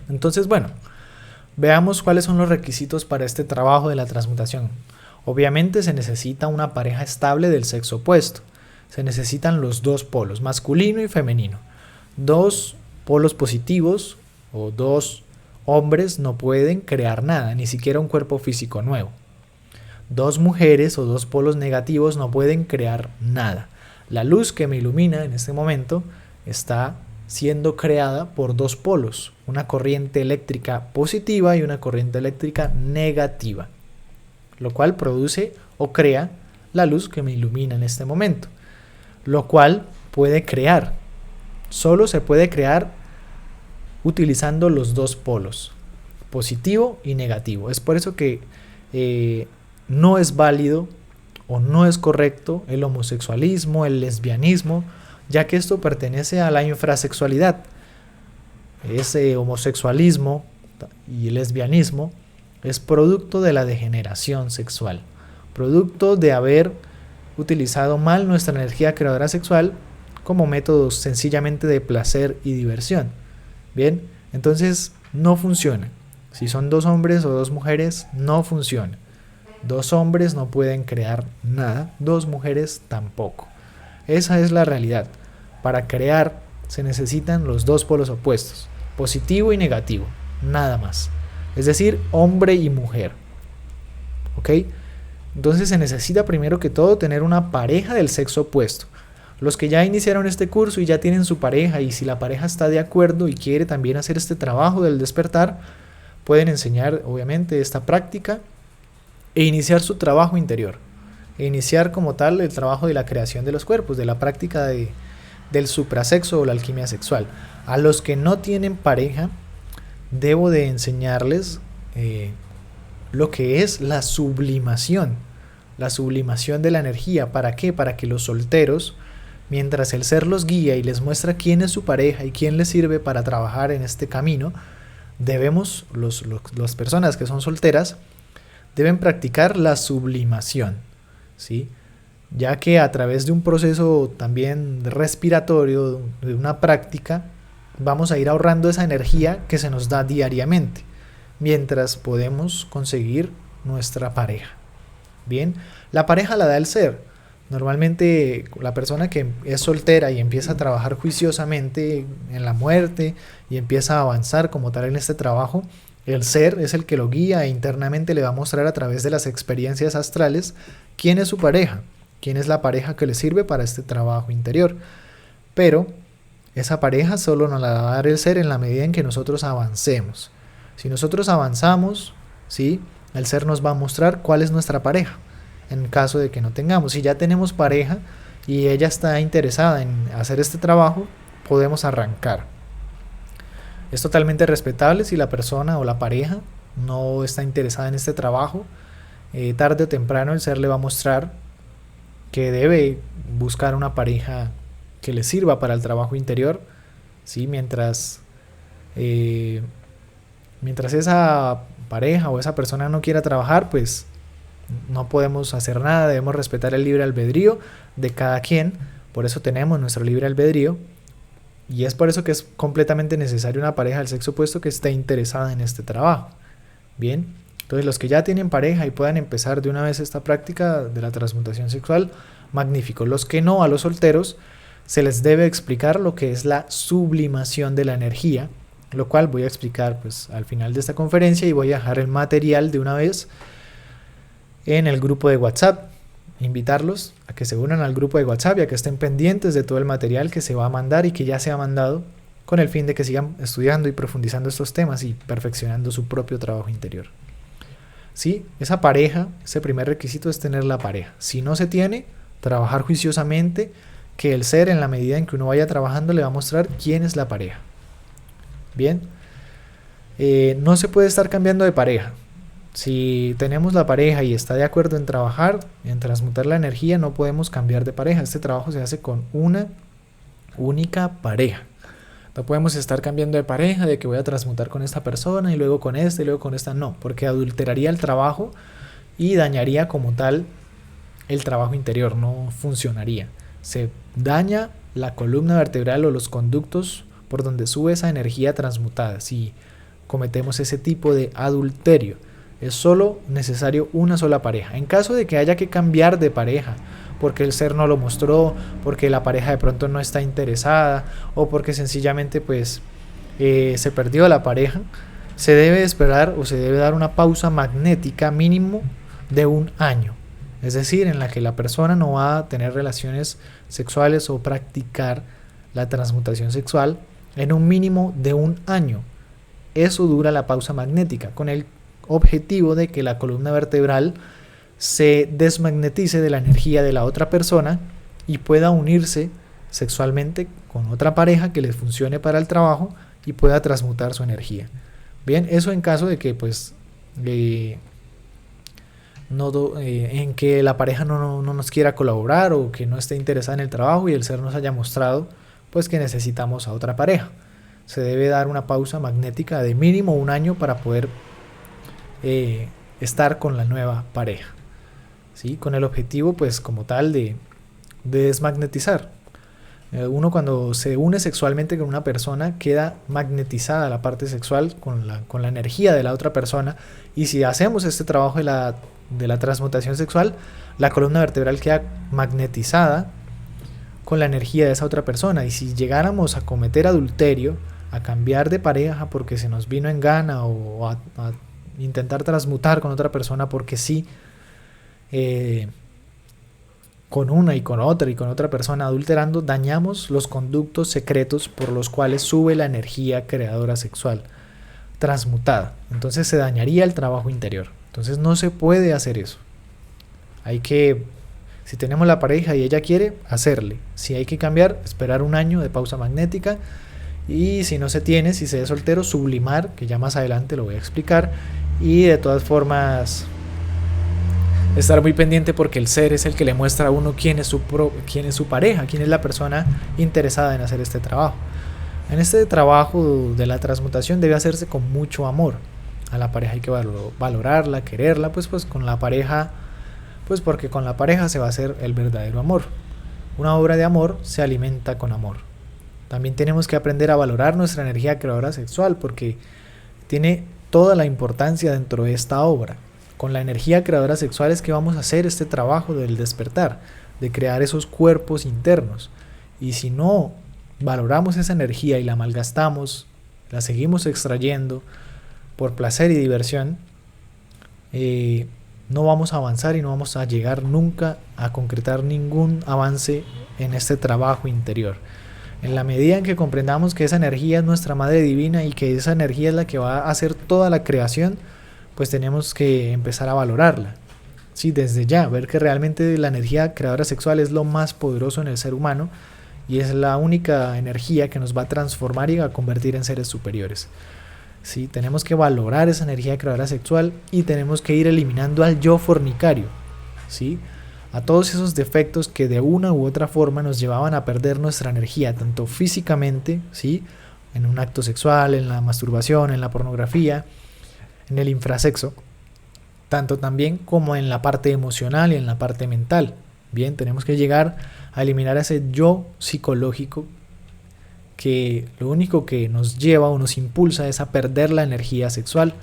Entonces, bueno, veamos cuáles son los requisitos para este trabajo de la transmutación. Obviamente se necesita una pareja estable del sexo opuesto. Se necesitan los 2 polos, masculino y femenino. 2 polos positivos o 2 hombres no pueden crear nada, ni siquiera un cuerpo físico nuevo. 2 mujeres o 2 polos negativos no pueden crear nada. La luz que me ilumina en este momento está siendo creada por 2 polos, una corriente eléctrica positiva y una corriente eléctrica negativa, lo cual produce o crea la luz que me ilumina en este momento, lo cual puede crear. Solo se puede crear utilizando los 2 polos, positivo y negativo. Es por eso que no es válido o no es correcto el homosexualismo, el lesbianismo, ya que esto pertenece a la infrasexualidad. Ese homosexualismo y el lesbianismo es producto de la degeneración sexual, producto de haber utilizado mal nuestra energía creadora sexual como métodos sencillamente de placer y diversión. Bien, entonces no funciona. Si son 2 hombres o 2 mujeres, no funciona. 2 hombres no pueden crear nada, 2 mujeres tampoco. Esa es la realidad. Para crear se necesitan los 2 polos opuestos, positivo y negativo, nada más. Es decir, hombre y mujer. ¿Ok? Entonces se necesita primero que todo tener una pareja del sexo opuesto. Los que ya iniciaron este curso y ya tienen su pareja, y si la pareja está de acuerdo y quiere también hacer este trabajo del despertar, pueden enseñar obviamente esta práctica e iniciar su trabajo interior. E iniciar como tal el trabajo de la creación de los cuerpos, de la práctica del suprasexo o la alquimia sexual. A los que no tienen pareja, debo de enseñarles lo que es la sublimación de la energía. ¿Para qué? Para que los solteros, mientras el ser los guía y les muestra quién es su pareja y quién les sirve para trabajar en este camino, debemos, las personas que son solteras, deben practicar la sublimación, ¿sí? Ya que a través de un proceso también respiratorio, de una práctica, vamos a ir ahorrando esa energía que se nos da diariamente, mientras podemos conseguir nuestra pareja. Bien, la pareja la da el ser. Normalmente la persona que es soltera y empieza a trabajar juiciosamente en la muerte y empieza a avanzar como tal en este trabajo, el ser es el que lo guía e internamente le va a mostrar a través de las experiencias astrales quién es su pareja, quién es la pareja que le sirve para este trabajo interior. Pero esa pareja solo nos la va a dar el ser en la medida en que nosotros avancemos. Si nosotros avanzamos, ¿sí?, el ser nos va a mostrar cuál es nuestra pareja. En caso de que no tengamos, si ya tenemos pareja y ella está interesada en hacer este trabajo, podemos arrancar. Es totalmente respetable si la persona o la pareja no está interesada en este trabajo. Tarde o temprano el ser le va a mostrar que debe buscar una pareja que le sirva para el trabajo interior, ¿sí? Mientras esa pareja o esa persona no quiera trabajar, pues no podemos hacer nada, debemos respetar el libre albedrío de cada quien. Por eso tenemos nuestro libre albedrío, y es por eso que es completamente necesario una pareja del sexo opuesto que esté interesada en este trabajo. Bien, entonces los que ya tienen pareja y puedan empezar de una vez esta práctica de la transmutación sexual, magnífico. Los que no, a los solteros, se les debe explicar lo que es la sublimación de la energía, lo cual voy a explicar pues al final de esta conferencia, y voy a dejar el material de una vez en el grupo de WhatsApp. Invitarlos a que se unan al grupo de WhatsApp y a que estén pendientes de todo el material que se va a mandar y que ya se ha mandado, con el fin de que sigan estudiando y profundizando estos temas y perfeccionando su propio trabajo interior. Sí, esa pareja, ese primer requisito es tener la pareja. Si no se tiene, trabajar juiciosamente, que el ser, en la medida en que uno vaya trabajando, le va a mostrar quién es la pareja. Bien, no se puede estar cambiando de pareja. Si tenemos la pareja y está de acuerdo en trabajar, en transmutar la energía, no podemos cambiar de pareja. Este trabajo se hace con una única pareja. No podemos estar cambiando de pareja, de que voy a transmutar con esta persona y luego con esta y luego con esta. No, porque adulteraría el trabajo y dañaría como tal el trabajo interior, no funcionaría. Se daña la columna vertebral o los conductos por donde sube esa energía transmutada si cometemos ese tipo de adulterio. Es solo necesario una sola pareja. En caso de que haya que cambiar de pareja, porque el ser no lo mostró, porque la pareja de pronto no está interesada, o porque sencillamente pues se perdió la pareja, se debe esperar o se debe dar una pausa magnética mínimo de 1 año. Es decir, en la que la persona no va a tener relaciones sexuales o practicar la transmutación sexual en un mínimo de 1 año. Eso dura la pausa magnética, con el objetivo de que la columna vertebral se desmagnetice de la energía de la otra persona y pueda unirse sexualmente con otra pareja que les funcione para el trabajo y pueda transmutar su energía. Bien, eso en caso de que pues en que la pareja no nos quiera colaborar o que no esté interesada en el trabajo y el ser nos haya mostrado pues que necesitamos a otra pareja. Se debe dar una pausa magnética de mínimo 1 año para poder estar con la nueva pareja, ¿sí? Con el objetivo pues como tal de desmagnetizar. Uno cuando se une sexualmente con una persona queda magnetizada la parte sexual con la energía de la otra persona, y si hacemos este trabajo de la transmutación sexual, la columna vertebral queda magnetizada con la energía de esa otra persona. Y si llegáramos a cometer adulterio, a cambiar de pareja porque se nos vino en gana, o a intentar transmutar con otra persona porque sí, con una y con otra persona adulterando, dañamos los conductos secretos por los cuales sube la energía creadora sexual transmutada. Entonces se dañaría el trabajo interior. Entonces no se puede hacer eso. Hay que, si tenemos la pareja y ella quiere, hacerle. Si hay que cambiar, esperar 1 año de pausa magnética. Y si no se tiene, si se es soltero, sublimar, que ya más adelante lo voy a explicar. Y de todas formas estar muy pendiente, porque el ser es el que le muestra a uno quién es su pareja, quién es la persona interesada en hacer este trabajo. En este trabajo de la transmutación debe hacerse con mucho amor. A la pareja hay que valorarla, quererla, pues con la pareja, pues porque con la pareja se va a hacer el verdadero amor. Una obra de amor se alimenta con amor. También tenemos que aprender a valorar nuestra energía creadora sexual porque tiene toda la importancia dentro de esta obra. Con la energía creadora sexual es que vamos a hacer este trabajo del despertar, de crear esos cuerpos internos. Y si no valoramos esa energía y la malgastamos, la seguimos extrayendo por placer y diversión, no vamos a avanzar y no vamos a llegar nunca a concretar ningún avance en este trabajo interior. En la medida en que comprendamos que esa energía es nuestra madre divina y que esa energía es la que va a hacer toda la creación, pues tenemos que empezar a valorarla. Sí, desde ya, ver que realmente la energía creadora sexual es lo más poderoso en el ser humano y es la única energía que nos va a transformar y a convertir en seres superiores. Sí, tenemos que valorar esa energía creadora sexual y tenemos que ir eliminando al yo fornicario, ¿sí? A todos esos defectos que de una u otra forma nos llevaban a perder nuestra energía, tanto físicamente, ¿sí? En un acto sexual, en la masturbación, en la pornografía, en el infrasexo, tanto también como en la parte emocional y en la parte mental. Bien, tenemos que llegar a eliminar ese yo psicológico que lo único que nos lleva o nos impulsa es a perder la energía sexual,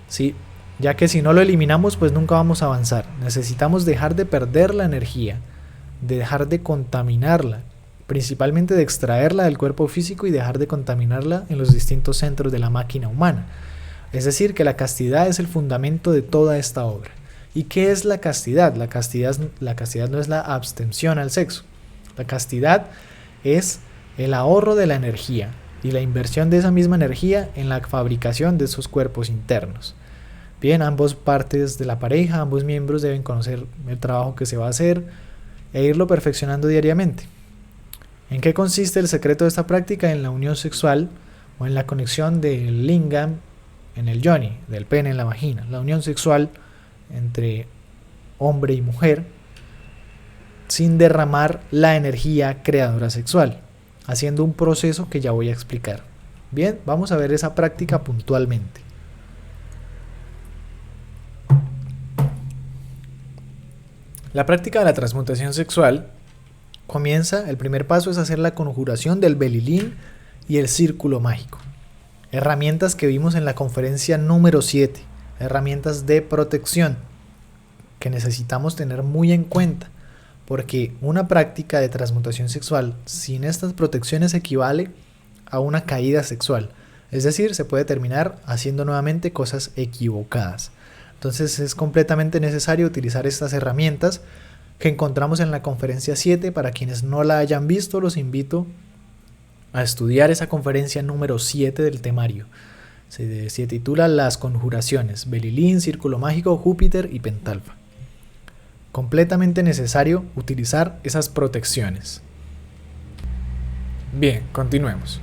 ¿sí? Ya que si no lo eliminamos, pues nunca vamos a avanzar. Necesitamos dejar de perder la energía, de dejar de contaminarla, principalmente de extraerla del cuerpo físico y dejar de contaminarla en los distintos centros de la máquina humana. Es decir, que la castidad es el fundamento de toda esta obra. ¿Y qué es la castidad? La castidad no es la abstención al sexo. La castidad es el ahorro de la energía y la inversión de esa misma energía en la fabricación de esos cuerpos internos. Bien, ambas partes de la pareja, ambos miembros deben conocer el trabajo que se va a hacer e irlo perfeccionando diariamente. ¿En qué consiste el secreto de esta práctica? En la unión sexual o en la conexión del lingam en el yoni, del pene en la vagina. La unión sexual entre hombre y mujer sin derramar la energía creadora sexual, haciendo un proceso que ya voy a explicar. Bien, vamos a ver esa práctica puntualmente. La práctica de la transmutación sexual comienza, el primer paso es hacer la conjuración del belilín y el círculo mágico. Herramientas que vimos en la conferencia número 7, herramientas de protección que necesitamos tener muy en cuenta, porque una práctica de transmutación sexual sin estas protecciones equivale a una caída sexual, es decir, se puede terminar haciendo nuevamente cosas equivocadas. Entonces es completamente necesario utilizar estas herramientas que encontramos en la conferencia 7. Para quienes no la hayan visto, los invito a estudiar esa conferencia número 7 del temario. Se titula Las conjuraciones, Belilín, Círculo Mágico, Júpiter y Pentalfa. Completamente necesario utilizar esas protecciones. Bien, continuemos.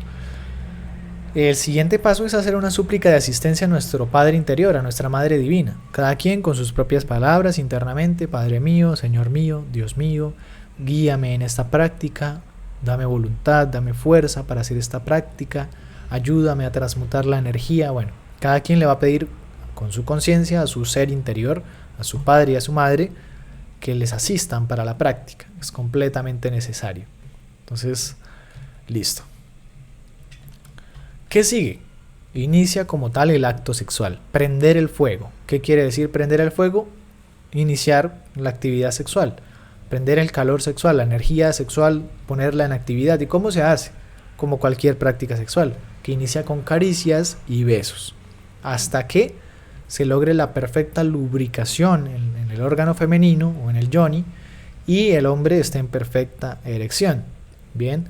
El siguiente paso es hacer una súplica de asistencia a nuestro Padre interior, a nuestra Madre Divina. Cada quien con sus propias palabras internamente: Padre mío, Señor mío, Dios mío, guíame en esta práctica, dame voluntad, dame fuerza para hacer esta práctica, ayúdame a transmutar la energía. Bueno, cada quien le va a pedir con su conciencia a su ser interior, a su padre y a su madre, que les asistan para la práctica. Es completamente necesario. Entonces, listo. ¿Qué sigue? Inicia como tal el acto sexual, prender el fuego. ¿Qué quiere decir prender el fuego? Iniciar la actividad sexual, prender el calor sexual, la energía sexual, ponerla en actividad. ¿Y cómo se hace? Como cualquier práctica sexual, que inicia con caricias y besos, hasta que se logre la perfecta lubricación en el órgano femenino o en el yoni y el hombre esté en perfecta erección. Bien,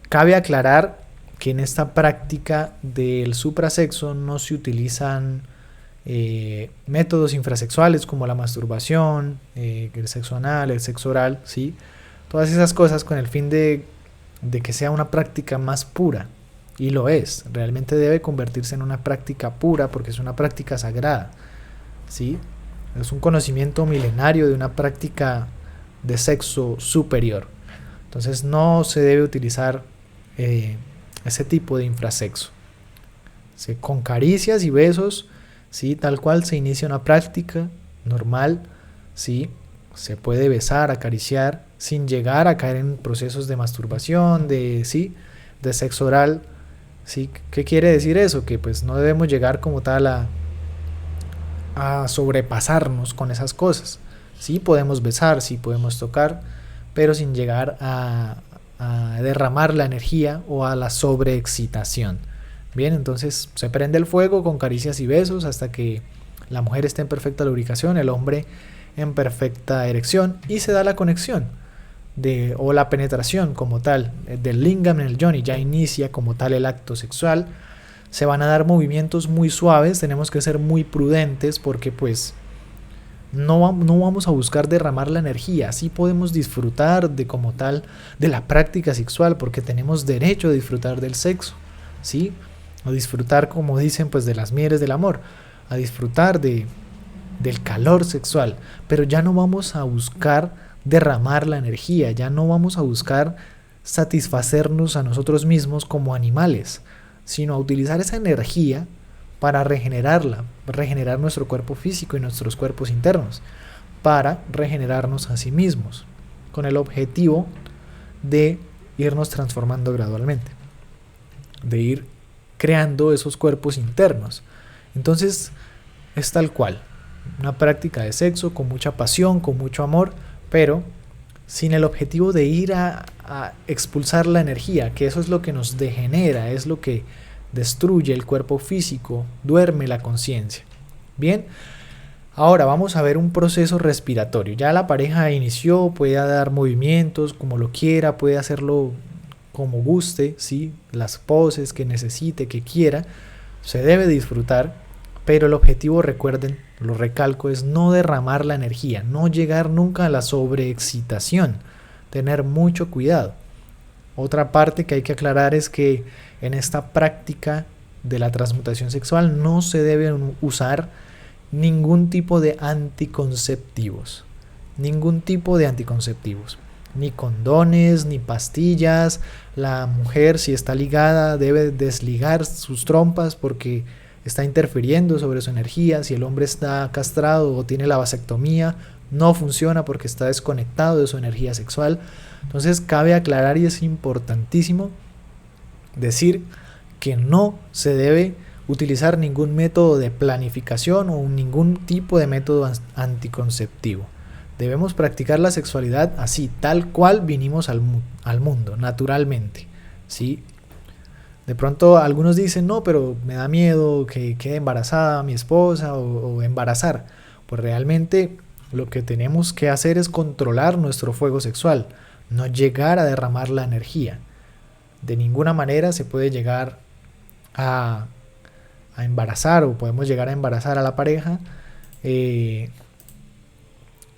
cabe aclarar que en esta práctica del suprasexo no se utilizan métodos infrasexuales como la masturbación, el sexo anal, el sexo oral, ¿sí? Todas esas cosas con el fin de que sea una práctica más pura, y lo es, realmente debe convertirse en una práctica pura porque es una práctica sagrada, ¿sí? Es un conocimiento milenario de una práctica de sexo superior. Entonces no se debe utilizar ese tipo de infrasexo. Con caricias y besos, ¿sí? Tal cual se inicia una práctica normal, ¿sí? Se puede besar, acariciar, sin llegar a caer en procesos de masturbación, de de sexo oral, ¿sí? ¿Qué quiere decir eso? Que pues no debemos llegar como tal a sobrepasarnos con esas cosas. Sí podemos besar, sí podemos tocar, pero sin llegar a derramar la energía o a la sobreexcitación. Bien, entonces se prende el fuego con caricias y besos hasta que la mujer esté en perfecta lubricación, el hombre en perfecta erección, y se da la conexión o la penetración como tal del lingam en el yoni. Ya inicia como tal el acto sexual. Se van a dar movimientos muy suaves, tenemos que ser muy prudentes porque pues no vamos a buscar derramar la energía. Sí podemos disfrutar de como tal de la práctica sexual porque tenemos derecho a disfrutar del sexo, ¿sí? A disfrutar, como dicen, pues de las mieles del amor, a disfrutar del calor sexual, pero ya no vamos a buscar derramar la energía, ya no vamos a buscar satisfacernos a nosotros mismos como animales, sino a utilizar esa energía para regenerar nuestro cuerpo físico y nuestros cuerpos internos, para regenerarnos a sí mismos, con el objetivo de irnos transformando gradualmente, de ir creando esos cuerpos internos. Entonces es tal cual, una práctica de sexo con mucha pasión, con mucho amor, pero sin el objetivo de ir a expulsar la energía, que eso es lo que nos degenera, es lo que destruye el cuerpo físico, duerme la conciencia. Bien, ahora vamos a ver un proceso respiratorio. Ya la pareja inició, puede dar movimientos como lo quiera, puede hacerlo como guste, ¿sí? Las poses que necesite, que quiera, se debe disfrutar, pero el objetivo, recuerden, lo recalco, es no derramar la energía, no llegar nunca a la sobreexcitación, tener mucho cuidado. Otra parte que hay que aclarar es que en esta práctica de la transmutación sexual no se debe usar ningún tipo de anticonceptivos, ni condones, ni pastillas. La mujer, si está ligada, debe desligar sus trompas porque está interfiriendo sobre su energía. Si el hombre está castrado o tiene la vasectomía, no funciona porque está desconectado de su energía sexual. Entonces cabe aclarar, y es importantísimo decir, que no se debe utilizar ningún método de planificación o ningún tipo de método anticonceptivo. Debemos practicar la sexualidad así, tal cual vinimos al mundo, naturalmente, ¿sí? De pronto algunos dicen, no, pero me da miedo que quede embarazada mi esposa o embarazar. Pues realmente lo que tenemos que hacer es controlar nuestro fuego sexual, no llegar a derramar la energía. De ninguna manera se puede llegar a embarazar, o podemos llegar a embarazar a la pareja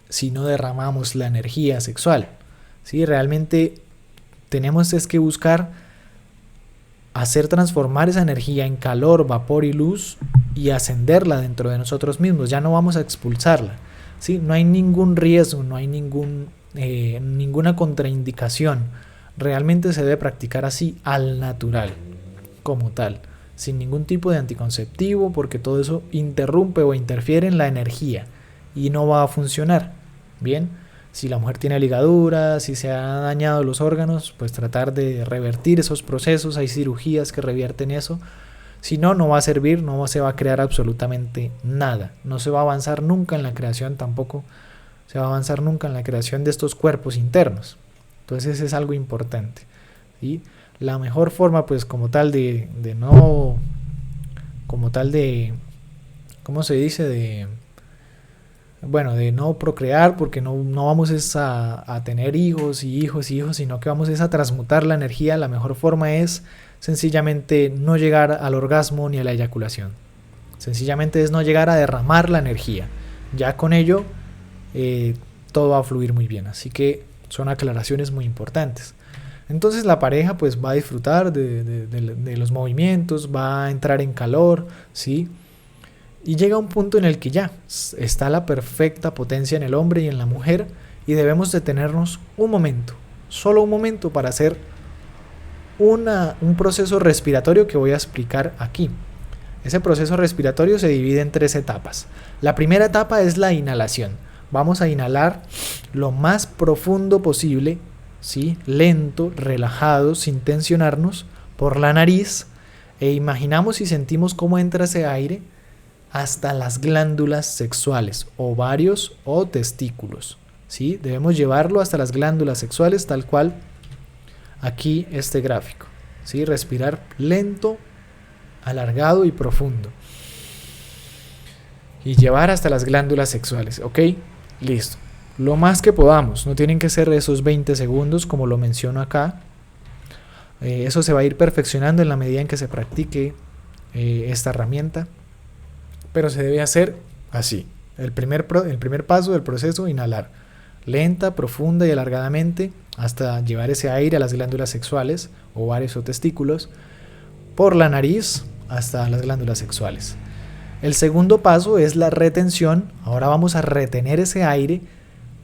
si no derramamos la energía sexual, ¿sí? Realmente tenemos es que buscar hacer transformar esa energía en calor, vapor y luz y ascenderla dentro de nosotros mismos. Ya no vamos a expulsarla, ¿sí? No hay ningún riesgo, no hay ninguna contraindicación. Realmente se debe practicar así, al natural, como tal, sin ningún tipo de anticonceptivo, porque todo eso interrumpe o interfiere en la energía y no va a funcionar. Bien, si la mujer tiene ligaduras, si se han dañado los órganos, pues tratar de revertir esos procesos. Hay cirugías que revierten eso. Si no, no va a servir, no se va a crear absolutamente nada. No se va a avanzar nunca en la creación, tampoco se va a avanzar nunca en la creación de estos cuerpos internos. Entonces es algo importante, ¿sí? La mejor forma, pues, como tal de no, como tal de, ¿cómo se dice? De no procrear, porque no vamos a tener hijos, sino que vamos a transmutar la energía. La mejor forma es sencillamente no llegar al orgasmo ni a la eyaculación. Sencillamente es no llegar a derramar la energía. Ya con ello todo va a fluir muy bien. Así que son aclaraciones muy importantes. Entonces la pareja pues va a disfrutar de los movimientos, va a entrar en calor, ¿sí? Y llega un punto en el que ya está la perfecta potencia en el hombre y en la mujer, y debemos detenernos un momento, solo un momento, para hacer un proceso respiratorio que voy a explicar aquí. Ese proceso respiratorio se divide en 3 etapas. La primera etapa es la inhalación. Vamos a inhalar lo más profundo posible, ¿sí? Lento, relajado, sin tensionarnos, por la nariz e imaginamos y sentimos cómo entra ese aire hasta las glándulas sexuales, ovarios o testículos, ¿sí? Debemos llevarlo hasta las glándulas sexuales, tal cual aquí este gráfico, ¿sí? Respirar lento, alargado y profundo. Y llevar hasta las glándulas sexuales, ¿ok? Listo. Lo más que podamos, no tienen que ser esos 20 segundos como lo menciono acá. Eso se va a ir perfeccionando en la medida en que se practique esta herramienta. Pero se debe hacer así. El primer paso del proceso, inhalar. Lenta, profunda y alargadamente hasta llevar ese aire a las glándulas sexuales, ovarios o testículos, por la nariz hasta las glándulas sexuales. El segundo paso es la retención. Ahora vamos a retener ese aire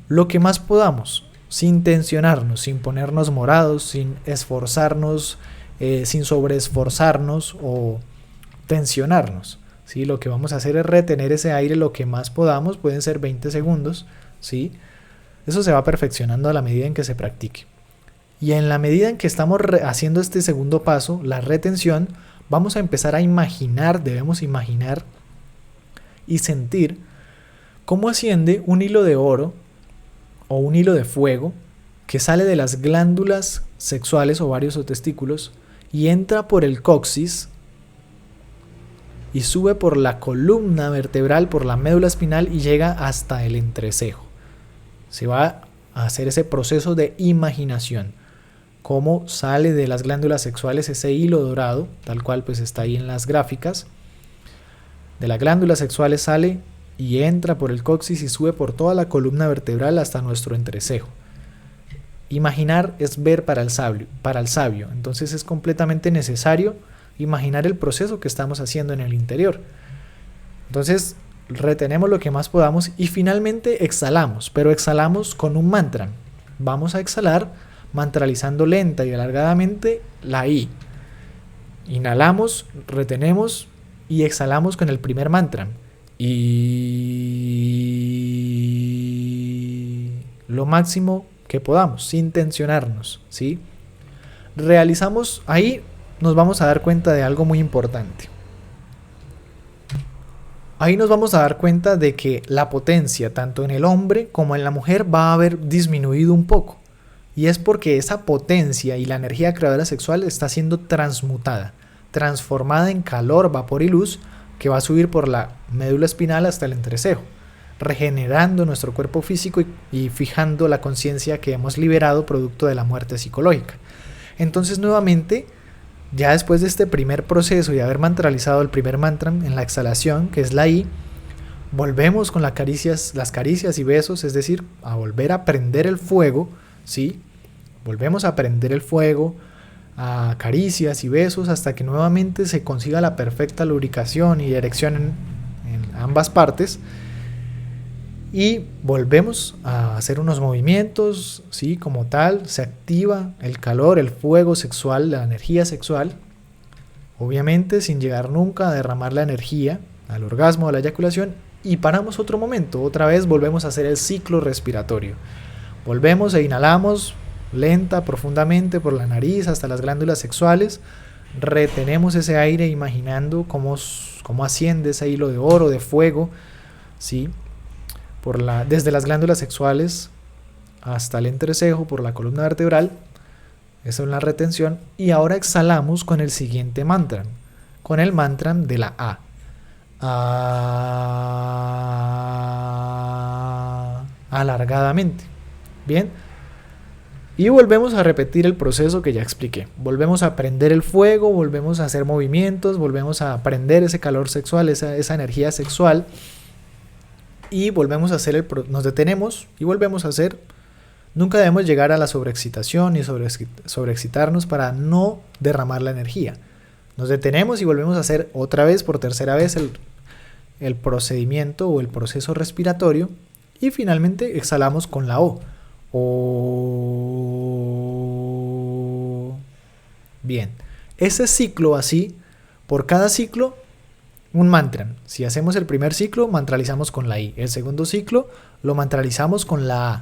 lo que más podamos, sin tensionarnos, sin ponernos morados, sin esforzarnos, sin sobreesforzarnos o tensionarnos, ¿sí? Lo que vamos a hacer es retener ese aire lo que más podamos, pueden ser 20 segundos, ¿sí? Eso se va perfeccionando a la medida en que se practique. Y en la medida en que estamos haciendo este segundo paso, la retención, vamos a empezar a imaginar, debemos imaginar y sentir cómo asciende un hilo de oro o un hilo de fuego que sale de las glándulas sexuales, ovarios o testículos y entra por el coxis y sube por la columna vertebral, por la médula espinal y llega hasta el entrecejo. Se va a hacer ese proceso de imaginación. Cómo sale de las glándulas sexuales ese hilo dorado, tal cual pues está ahí en las gráficas. De las glándulas sexuales sale y entra por el coxis y sube por toda la columna vertebral hasta nuestro entrecejo. Imaginar es ver para el sabio. Entonces es completamente necesario imaginar el proceso que estamos haciendo en el interior. Entonces retenemos lo que más podamos y finalmente exhalamos, pero exhalamos con un mantra. Vamos a exhalar mantralizando lenta y alargadamente la I. Inhalamos, retenemos y exhalamos con el primer mantra. Y lo máximo que podamos, sin tensionarnos, ¿sí? Realizamos, ahí nos vamos a dar cuenta de algo muy importante. Ahí nos vamos a dar cuenta de que la potencia, tanto en el hombre como en la mujer, va a haber disminuido un poco. Y es porque esa potencia y la energía creadora sexual está siendo transmutada, transformada en calor, vapor y luz, que va a subir por la médula espinal hasta el entrecejo, regenerando nuestro cuerpo físico y fijando la conciencia que hemos liberado producto de la muerte psicológica. Entonces nuevamente, ya después de este primer proceso y haber mantralizado el primer mantra en la exhalación, que es la I, volvemos con las caricias y besos, es decir, a volver a prender el fuego, ¿sí? Volvemos a prender el fuego, a caricias y besos hasta que nuevamente se consiga la perfecta lubricación y erección en ambas partes y volvemos a hacer unos movimientos, ¿sí? Como tal, se activa el calor, el fuego sexual, la energía sexual, obviamente sin llegar nunca a derramar la energía al orgasmo o a la eyaculación, y paramos otro momento, otra vez volvemos a hacer el ciclo respiratorio, volvemos e inhalamos lenta, profundamente por la nariz hasta las glándulas sexuales, retenemos ese aire imaginando cómo asciende ese hilo de oro, de fuego, ¿sí? Desde las glándulas sexuales hasta el entrecejo, por la columna vertebral, esa es la retención, y ahora exhalamos con el siguiente mantra, con el mantra de la A. Alargadamente, ¿bien? Y volvemos a repetir el proceso que ya expliqué. Volvemos a prender el fuego, volvemos a hacer movimientos, volvemos a prender ese calor sexual, esa energía sexual. Y volvemos a hacer nos detenemos y volvemos a hacer. Nunca debemos llegar a la sobreexcitación ni sobreexcitarnos para no derramar la energía. Nos detenemos y volvemos a hacer otra vez, por tercera vez, el procedimiento o el proceso respiratorio. Y finalmente exhalamos con la O. Bien, ese ciclo así, por cada ciclo, un mantra. Si hacemos el primer ciclo, mantralizamos con la I. El segundo ciclo, lo mantralizamos con la A.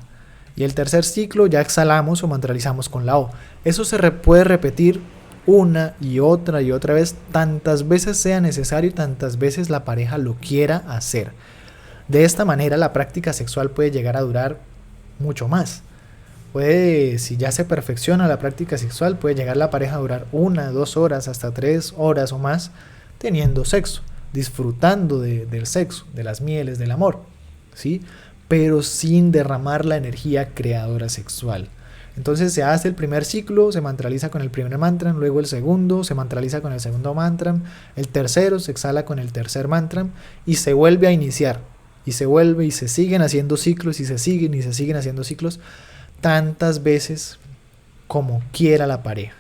Y el tercer ciclo, ya exhalamos o mantralizamos con la O. Eso se puede repetir una y otra vez, tantas veces sea necesario y tantas veces la pareja lo quiera hacer. De esta manera la práctica sexual puede llegar a durar mucho más. Puede, si ya se perfecciona la práctica sexual, puede llegar la pareja a durar 1, 2 horas, hasta 3 horas o más teniendo sexo, disfrutando del sexo, de las mieles, del amor, ¿sí? Pero sin derramar la energía creadora sexual. Entonces se hace el primer ciclo, se mantraliza con el primer mantra, luego el segundo, se mantraliza con el segundo mantra, el tercero se exhala con el tercer mantra y se vuelve a iniciar. Y se vuelve y se siguen haciendo ciclos y se siguen haciendo ciclos tantas veces como quiera la pareja,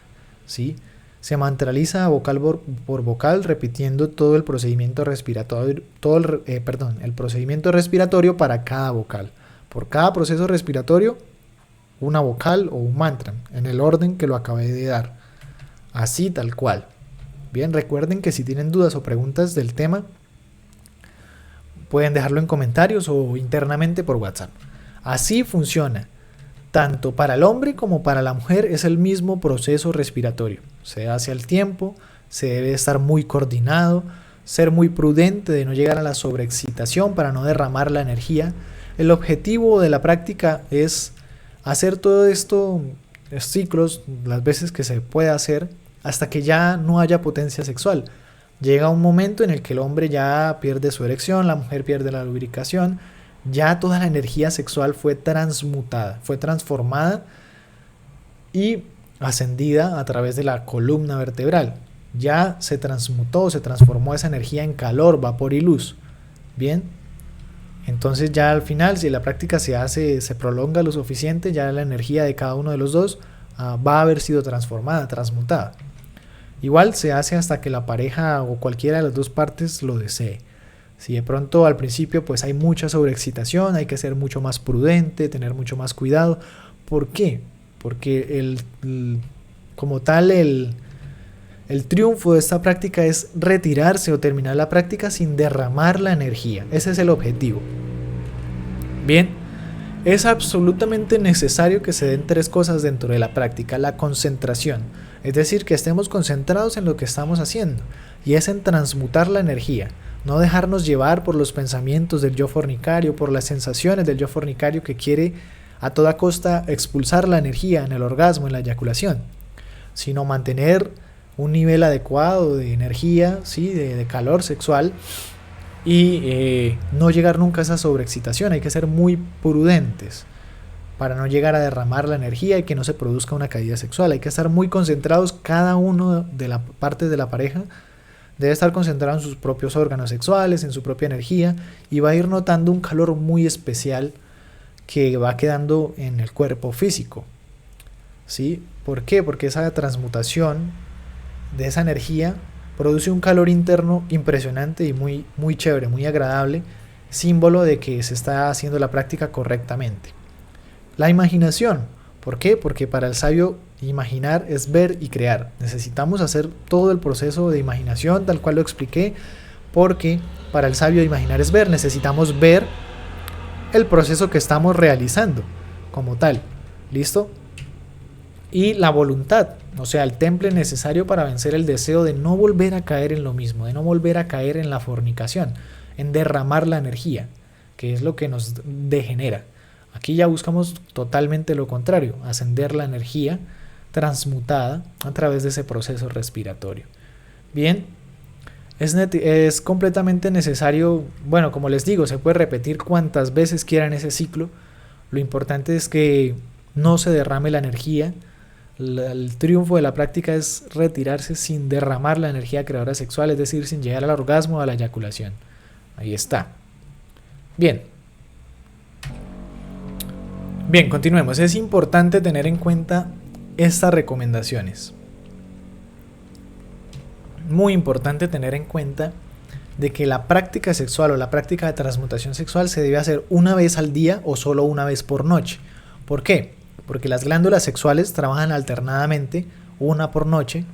¿sí? Se mantraliza vocal por vocal, repitiendo todo el procedimiento respiratorio, el procedimiento respiratorio para cada vocal. Por cada proceso respiratorio, una vocal o un mantra, en el orden que lo acabé de dar. Así tal cual. Bien, recuerden que si tienen dudas o preguntas del tema, pueden dejarlo en comentarios o internamente por WhatsApp. Así funciona. Tanto para el hombre como para la mujer es el mismo proceso respiratorio. Se hace al tiempo, se debe estar muy coordinado, ser muy prudente de no llegar a la sobreexcitación para no derramar la energía. El objetivo de la práctica es hacer todo esto, ciclos, las veces que se pueda hacer, hasta que ya no haya potencia sexual. Llega un momento en el que el hombre ya pierde su erección, la mujer pierde la lubricación, ya toda la energía sexual fue transmutada, fue transformada y ascendida a través de la columna vertebral. Ya se transmutó, se transformó esa energía en calor, vapor y luz. Bien, entonces ya al final, si la práctica se prolonga lo suficiente, ya la energía de cada uno de los dos va a haber sido transformada, transmutada. Igual se hace hasta que la pareja o cualquiera de las dos partes lo desee. Si de pronto al principio pues hay mucha sobreexcitación, hay que ser mucho más prudente, tener mucho más cuidado. ¿Por qué? Porque como tal el triunfo de esta práctica es retirarse o terminar la práctica sin derramar la energía. Ese es el objetivo. Bien, es absolutamente necesario que se den 3 cosas dentro de la práctica. La concentración, es decir, que estemos concentrados en lo que estamos haciendo, y es en transmutar la energía. No dejarnos llevar por los pensamientos del yo fornicario, por las sensaciones del yo fornicario que quiere a toda costa expulsar la energía en el orgasmo, en la eyaculación, sino mantener un nivel adecuado de energía, ¿sí? de calor sexual, y no llegar nunca a esa sobreexcitación. Hay que ser muy prudentes para no llegar a derramar la energía y que no se produzca una caída sexual. Hay que estar muy concentrados, cada uno de las partes de la pareja debe estar concentrado en sus propios órganos sexuales, en su propia energía, y va a ir notando un calor muy especial que va quedando en el cuerpo físico. ¿Sí? ¿Por qué? Porque esa transmutación de esa energía produce un calor interno impresionante y muy, muy chévere, muy agradable, símbolo de que se está haciendo la práctica correctamente. La imaginación. ¿Por qué? Porque para el sabio imaginar es ver y crear. Necesitamos hacer todo el proceso de imaginación tal cual lo expliqué, porque para el sabio imaginar es ver. Necesitamos ver el proceso que estamos realizando como tal. ¿Listo? Y la voluntad, o sea, el temple necesario para vencer el deseo de no volver a caer en lo mismo, de no volver a caer en la fornicación, en derramar la energía, que es lo que nos degenera. Aquí ya buscamos totalmente lo contrario, ascender la energía transmutada a través de ese proceso respiratorio. Bien, es completamente necesario, bueno, como les digo, se puede repetir cuantas veces quieran ese ciclo. Lo importante es que no se derrame la energía. El triunfo de la práctica es retirarse sin derramar la energía creadora sexual, es decir, sin llegar al orgasmo o a la eyaculación. Ahí está. Bien, continuemos. Es importante tener en cuenta estas recomendaciones. Muy importante tener en cuenta de que la práctica sexual o la práctica de transmutación sexual se debe hacer una vez al día o solo una vez por noche. ¿Por qué? Porque las glándulas sexuales trabajan alternadamente, una por noche,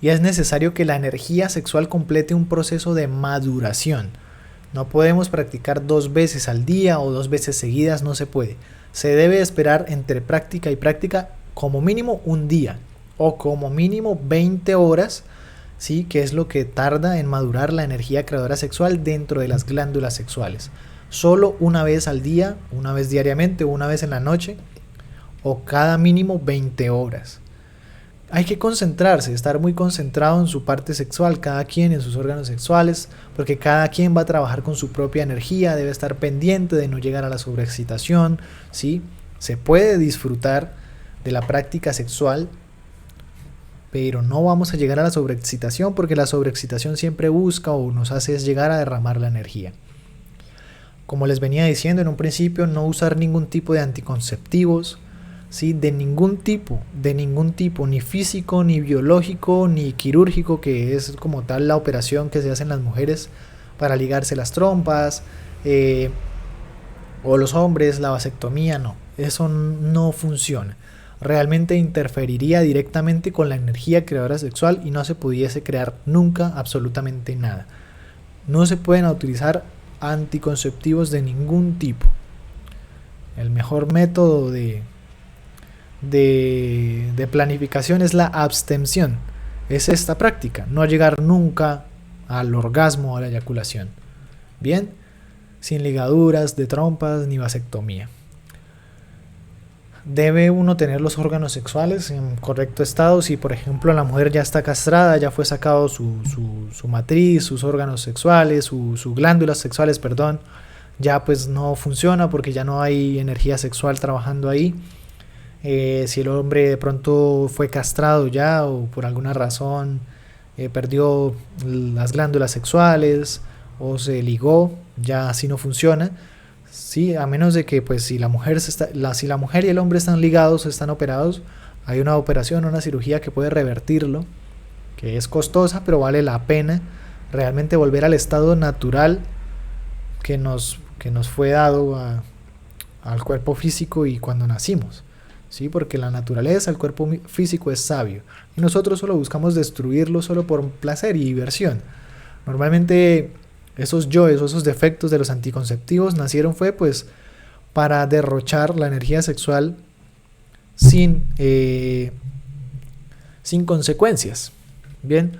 y es necesario que la energía sexual complete un proceso de maduración. No podemos practicar 2 veces al día o 2 veces seguidas, no se puede. Se debe esperar entre práctica y práctica como mínimo un día. o como mínimo 20 horas, ¿sí? Que es lo que tarda en madurar la energía creadora sexual dentro de las glándulas sexuales. Solo una vez al día, una vez diariamente, una vez en la noche, o cada mínimo 20 horas. Hay que concentrarse, estar muy concentrado en su parte sexual, cada quien en sus órganos sexuales, porque cada quien va a trabajar con su propia energía, debe estar pendiente de no llegar a la sobreexcitación, ¿sí? Se puede disfrutar de la práctica sexual, pero no vamos a llegar a la sobreexcitación, porque la sobreexcitación siempre busca o nos hace llegar a derramar la energía. Como les venía diciendo en un principio, no usar ningún tipo de anticonceptivos, ¿sí? De ningún tipo, ni físico, ni biológico, ni quirúrgico, que es como tal la operación que se hace en las mujeres para ligarse las trompas, o los hombres, la vasectomía, no, eso no funciona. Realmente interferiría directamente con la energía creadora sexual y no se pudiese crear nunca absolutamente nada. No se pueden utilizar anticonceptivos de ningún tipo. El mejor método de planificación es la abstención. Es esta práctica, no llegar nunca al orgasmo o a la eyaculación. Bien, sin ligaduras de trompas ni vasectomía. Debe uno tener los órganos sexuales en correcto estado. Si por ejemplo la mujer ya está castrada, ya fue sacado su matriz, sus órganos sexuales, sus glándulas sexuales, perdón, ya pues no funciona porque ya no hay energía sexual trabajando ahí. Si el hombre de pronto fue castrado ya o por alguna razón perdió las glándulas sexuales o se ligó, ya así no funciona. Sí, a menos de que pues si la mujer y el hombre están ligados, están operados, hay una operación, una cirugía que puede revertirlo, que es costosa, pero vale la pena realmente volver al estado natural que nos fue dado al cuerpo físico y cuando nacimos. ¿Sí? Porque la naturaleza, el cuerpo físico es sabio y nosotros solo buscamos destruirlo solo por placer y diversión. Normalmente esos defectos de los anticonceptivos nacieron fue pues para derrochar la energía sexual sin consecuencias. Bien,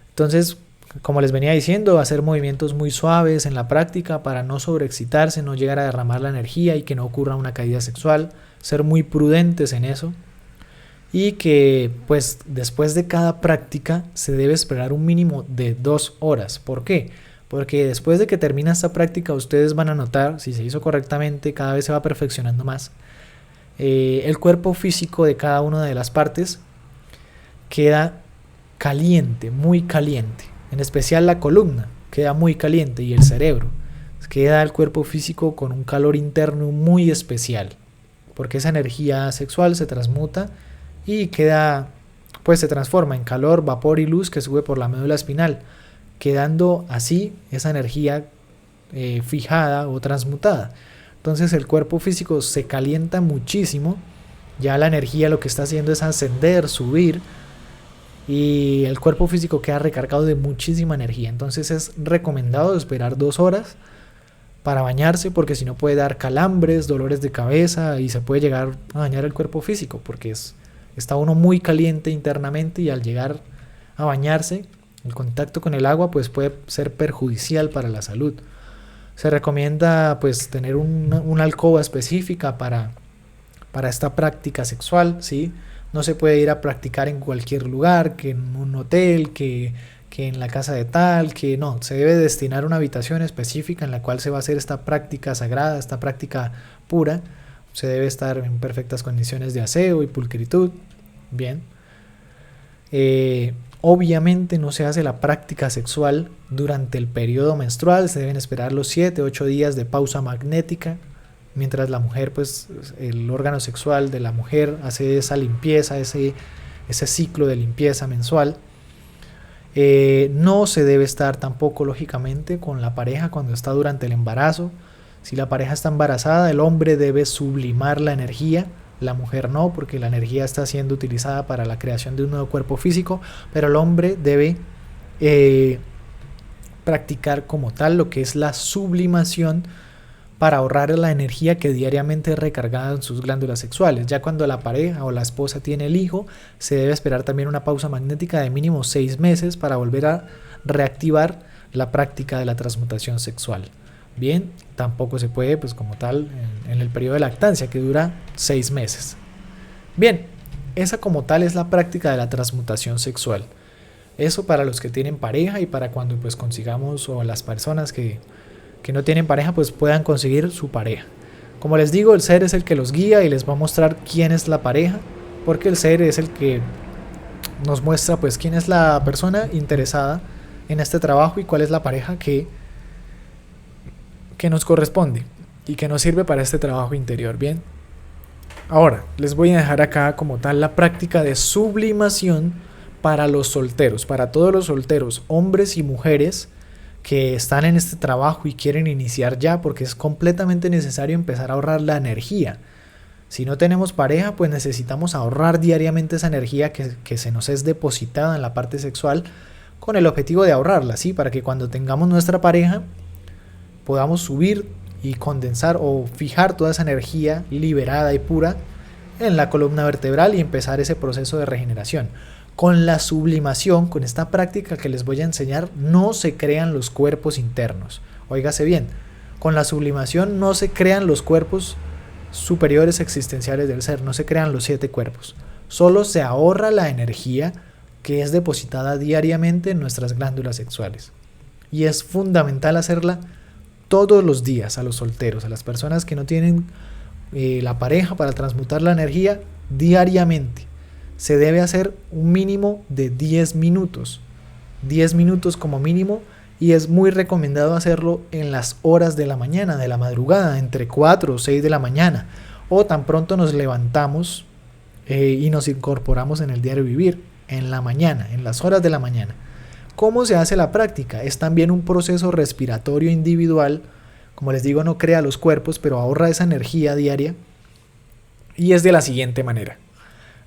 entonces como les venía diciendo, hacer movimientos muy suaves en la práctica para no sobreexcitarse, no llegar a derramar la energía y que no ocurra una caída sexual, ser muy prudentes en eso y que pues después de cada práctica se debe esperar un mínimo de 2 horas. ¿Por qué? Porque después de que termina esta práctica ustedes van a notar, si se hizo correctamente, cada vez se va perfeccionando más, el cuerpo físico de cada una de las partes queda caliente, muy caliente. En especial la columna queda muy caliente y el cerebro. Queda el cuerpo físico con un calor interno muy especial, porque esa energía sexual se transmuta y queda, pues se transforma en calor, vapor y luz que sube por la médula espinal, quedando así esa energía fijada o transmutada. Entonces el cuerpo físico se calienta muchísimo, ya la energía lo que está haciendo es ascender, subir, y el cuerpo físico queda recargado de muchísima energía. Entonces es recomendado esperar 2 horas para bañarse, porque si no puede dar calambres, dolores de cabeza y se puede llegar a dañar el cuerpo físico, porque está uno muy caliente internamente y al llegar a bañarse el contacto con el agua pues puede ser perjudicial para la salud. Se recomienda pues tener una alcoba específica para esta práctica sexual, ¿sí? No se puede ir a practicar en cualquier lugar, que en un hotel, que en la casa de tal, que no, se debe destinar una habitación específica en la cual se va a hacer esta práctica sagrada, esta práctica pura. Se debe estar en perfectas condiciones de aseo y pulcritud. Bien. Obviamente no se hace la práctica sexual durante el periodo menstrual, se deben esperar los 7-8 días de pausa magnética, mientras la mujer, pues el órgano sexual de la mujer hace esa limpieza, ese ciclo de limpieza mensual. No se debe estar tampoco, lógicamente, con la pareja cuando está durante el embarazo. Si la pareja está embarazada, el hombre debe sublimar la energía, la mujer no, porque la energía está siendo utilizada para la creación de un nuevo cuerpo físico, pero el hombre debe practicar como tal lo que es la sublimación para ahorrar la energía que diariamente es recargada en sus glándulas sexuales. Ya cuando la pareja o la esposa tiene el hijo, se debe esperar también una pausa magnética de mínimo 6 meses para volver a reactivar la práctica de la transmutación sexual. Bien, tampoco se puede, pues como tal, en el periodo de lactancia, que dura 6 meses. Bien, esa como tal es la práctica de la transmutación sexual. Eso para los que tienen pareja y para cuando pues consigamos, o las personas que no tienen pareja, pues puedan conseguir su pareja. Como les digo, el ser es el que los guía y les va a mostrar quién es la pareja, porque el ser es el que nos muestra pues quién es la persona interesada en este trabajo y cuál es la pareja que nos corresponde y que nos sirve para este trabajo interior. Bien, ahora les voy a dejar acá como tal la práctica de sublimación para los solteros, para todos los solteros, hombres y mujeres que están en este trabajo y quieren iniciar ya, porque es completamente necesario empezar a ahorrar la energía. Si no tenemos pareja, pues necesitamos ahorrar diariamente esa energía que se nos es depositada en la parte sexual, con el objetivo de ahorrarla, ¿sí? Para que cuando tengamos nuestra pareja podamos subir y condensar o fijar toda esa energía liberada y pura en la columna vertebral y empezar ese proceso de regeneración. Con la sublimación, con esta práctica que les voy a enseñar, no se crean los cuerpos internos. Óigase bien, con la sublimación no se crean los cuerpos superiores existenciales del ser, no se crean los 7 cuerpos. Solo se ahorra la energía que es depositada diariamente en nuestras glándulas sexuales. Y es fundamental hacerla todos los días a los solteros, a las personas que no tienen la pareja, para transmutar la energía diariamente. Se debe hacer un mínimo de 10 minutos. 10 minutos como mínimo, y es muy recomendado hacerlo en las horas de la mañana, de la madrugada, entre 4 o 6 de la mañana, o tan pronto nos levantamos y nos incorporamos en el diario vivir, en la mañana, en las horas de la mañana. ¿Cómo se hace la práctica? Es también un proceso respiratorio individual. Como les digo, no crea los cuerpos, pero ahorra esa energía diaria, y es de la siguiente manera.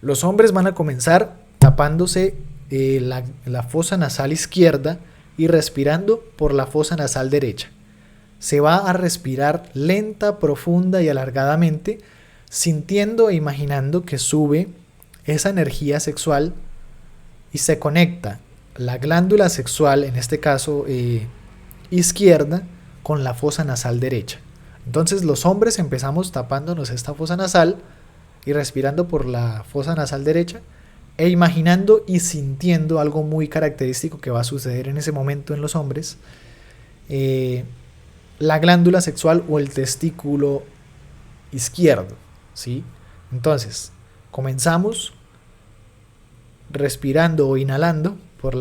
Los hombres van a comenzar tapándose la fosa nasal izquierda y respirando por la fosa nasal derecha. Se va a respirar lenta, profunda y alargadamente, sintiendo e imaginando que sube esa energía sexual y se conecta la glándula sexual, en este caso izquierda, con la fosa nasal derecha. Entonces los hombres empezamos tapándonos esta fosa nasal y respirando por la fosa nasal derecha, e imaginando y sintiendo algo muy característico que va a suceder en ese momento en los hombres, la glándula sexual o el testículo izquierdo, ¿sí? Entonces comenzamos respirando o inhalando por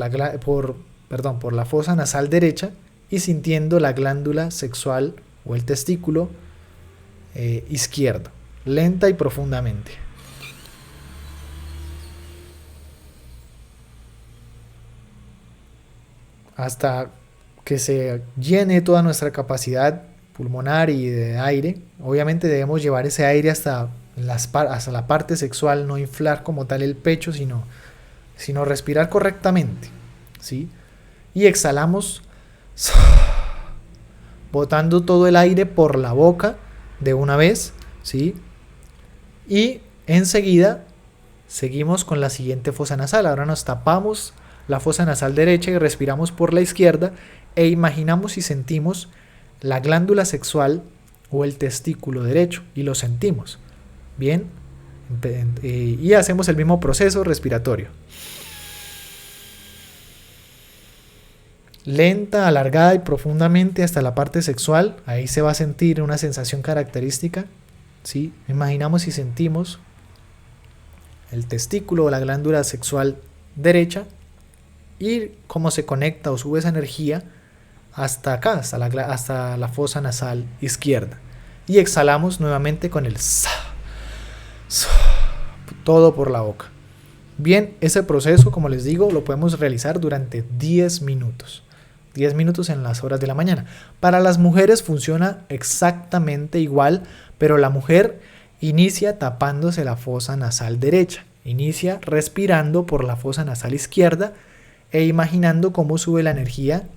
la fosa nasal derecha y sintiendo la glándula sexual o el testículo izquierdo, lenta y profundamente. Hasta que se llene toda nuestra capacidad pulmonar y de aire. Obviamente debemos llevar ese aire hasta la parte sexual, no inflar como tal el pecho, sino respirar correctamente, ¿sí? Y exhalamos botando todo el aire por la boca de una vez, ¿sí? Y enseguida seguimos con la siguiente fosa nasal. Ahora nos tapamos la fosa nasal derecha y respiramos por la izquierda, e imaginamos y sentimos la glándula sexual o el testículo derecho, y lo sentimos. Bien, y hacemos el mismo proceso respiratorio. Lenta, alargada y profundamente hasta la parte sexual. Ahí se va a sentir una sensación característica, ¿sí? Imaginamos y sentimos el testículo o la glándula sexual derecha, y cómo se conecta o sube esa energía hasta acá, hasta la fosa nasal izquierda. Y exhalamos nuevamente con el sa, todo por la boca. Bien, ese proceso, como les digo, lo podemos realizar durante 10 minutos. 10 minutos en las horas de la mañana. Para las mujeres funciona exactamente igual, pero la mujer inicia tapándose la fosa nasal derecha. Inicia respirando por la fosa nasal izquierda e imaginando cómo sube la energía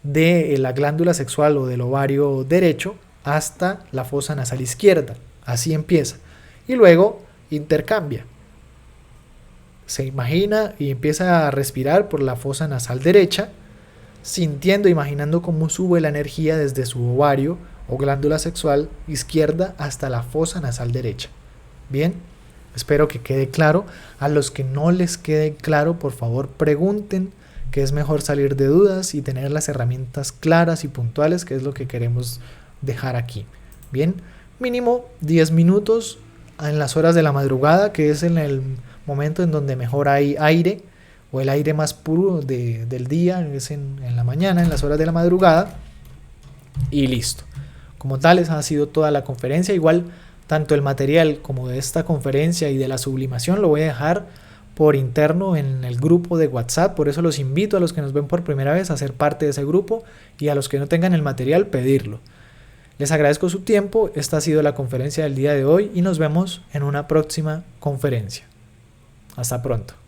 de la glándula sexual o del ovario derecho hasta la fosa nasal izquierda. Así empieza. Y luego intercambia. Se imagina y empieza a respirar por la fosa nasal derecha, sintiendo, imaginando cómo sube la energía desde su ovario o glándula sexual izquierda hasta la fosa nasal derecha. Bien, espero que quede claro. A los que no les quede claro, por favor pregunten, que es mejor salir de dudas y tener las herramientas claras y puntuales, que es lo que queremos dejar aquí. Bien, mínimo 10 minutos en las horas de la madrugada, que es en el momento en donde mejor hay aire, o el aire más puro del día, es en la mañana, en las horas de la madrugada, y listo. Como tal, esa ha sido toda la conferencia. Igual, tanto el material como de esta conferencia y de la sublimación lo voy a dejar por interno en el grupo de WhatsApp. Por eso los invito a los que nos ven por primera vez a ser parte de ese grupo, y a los que no tengan el material, pedirlo. Les agradezco su tiempo. Esta ha sido la conferencia del día de hoy y nos vemos en una próxima conferencia. Hasta pronto.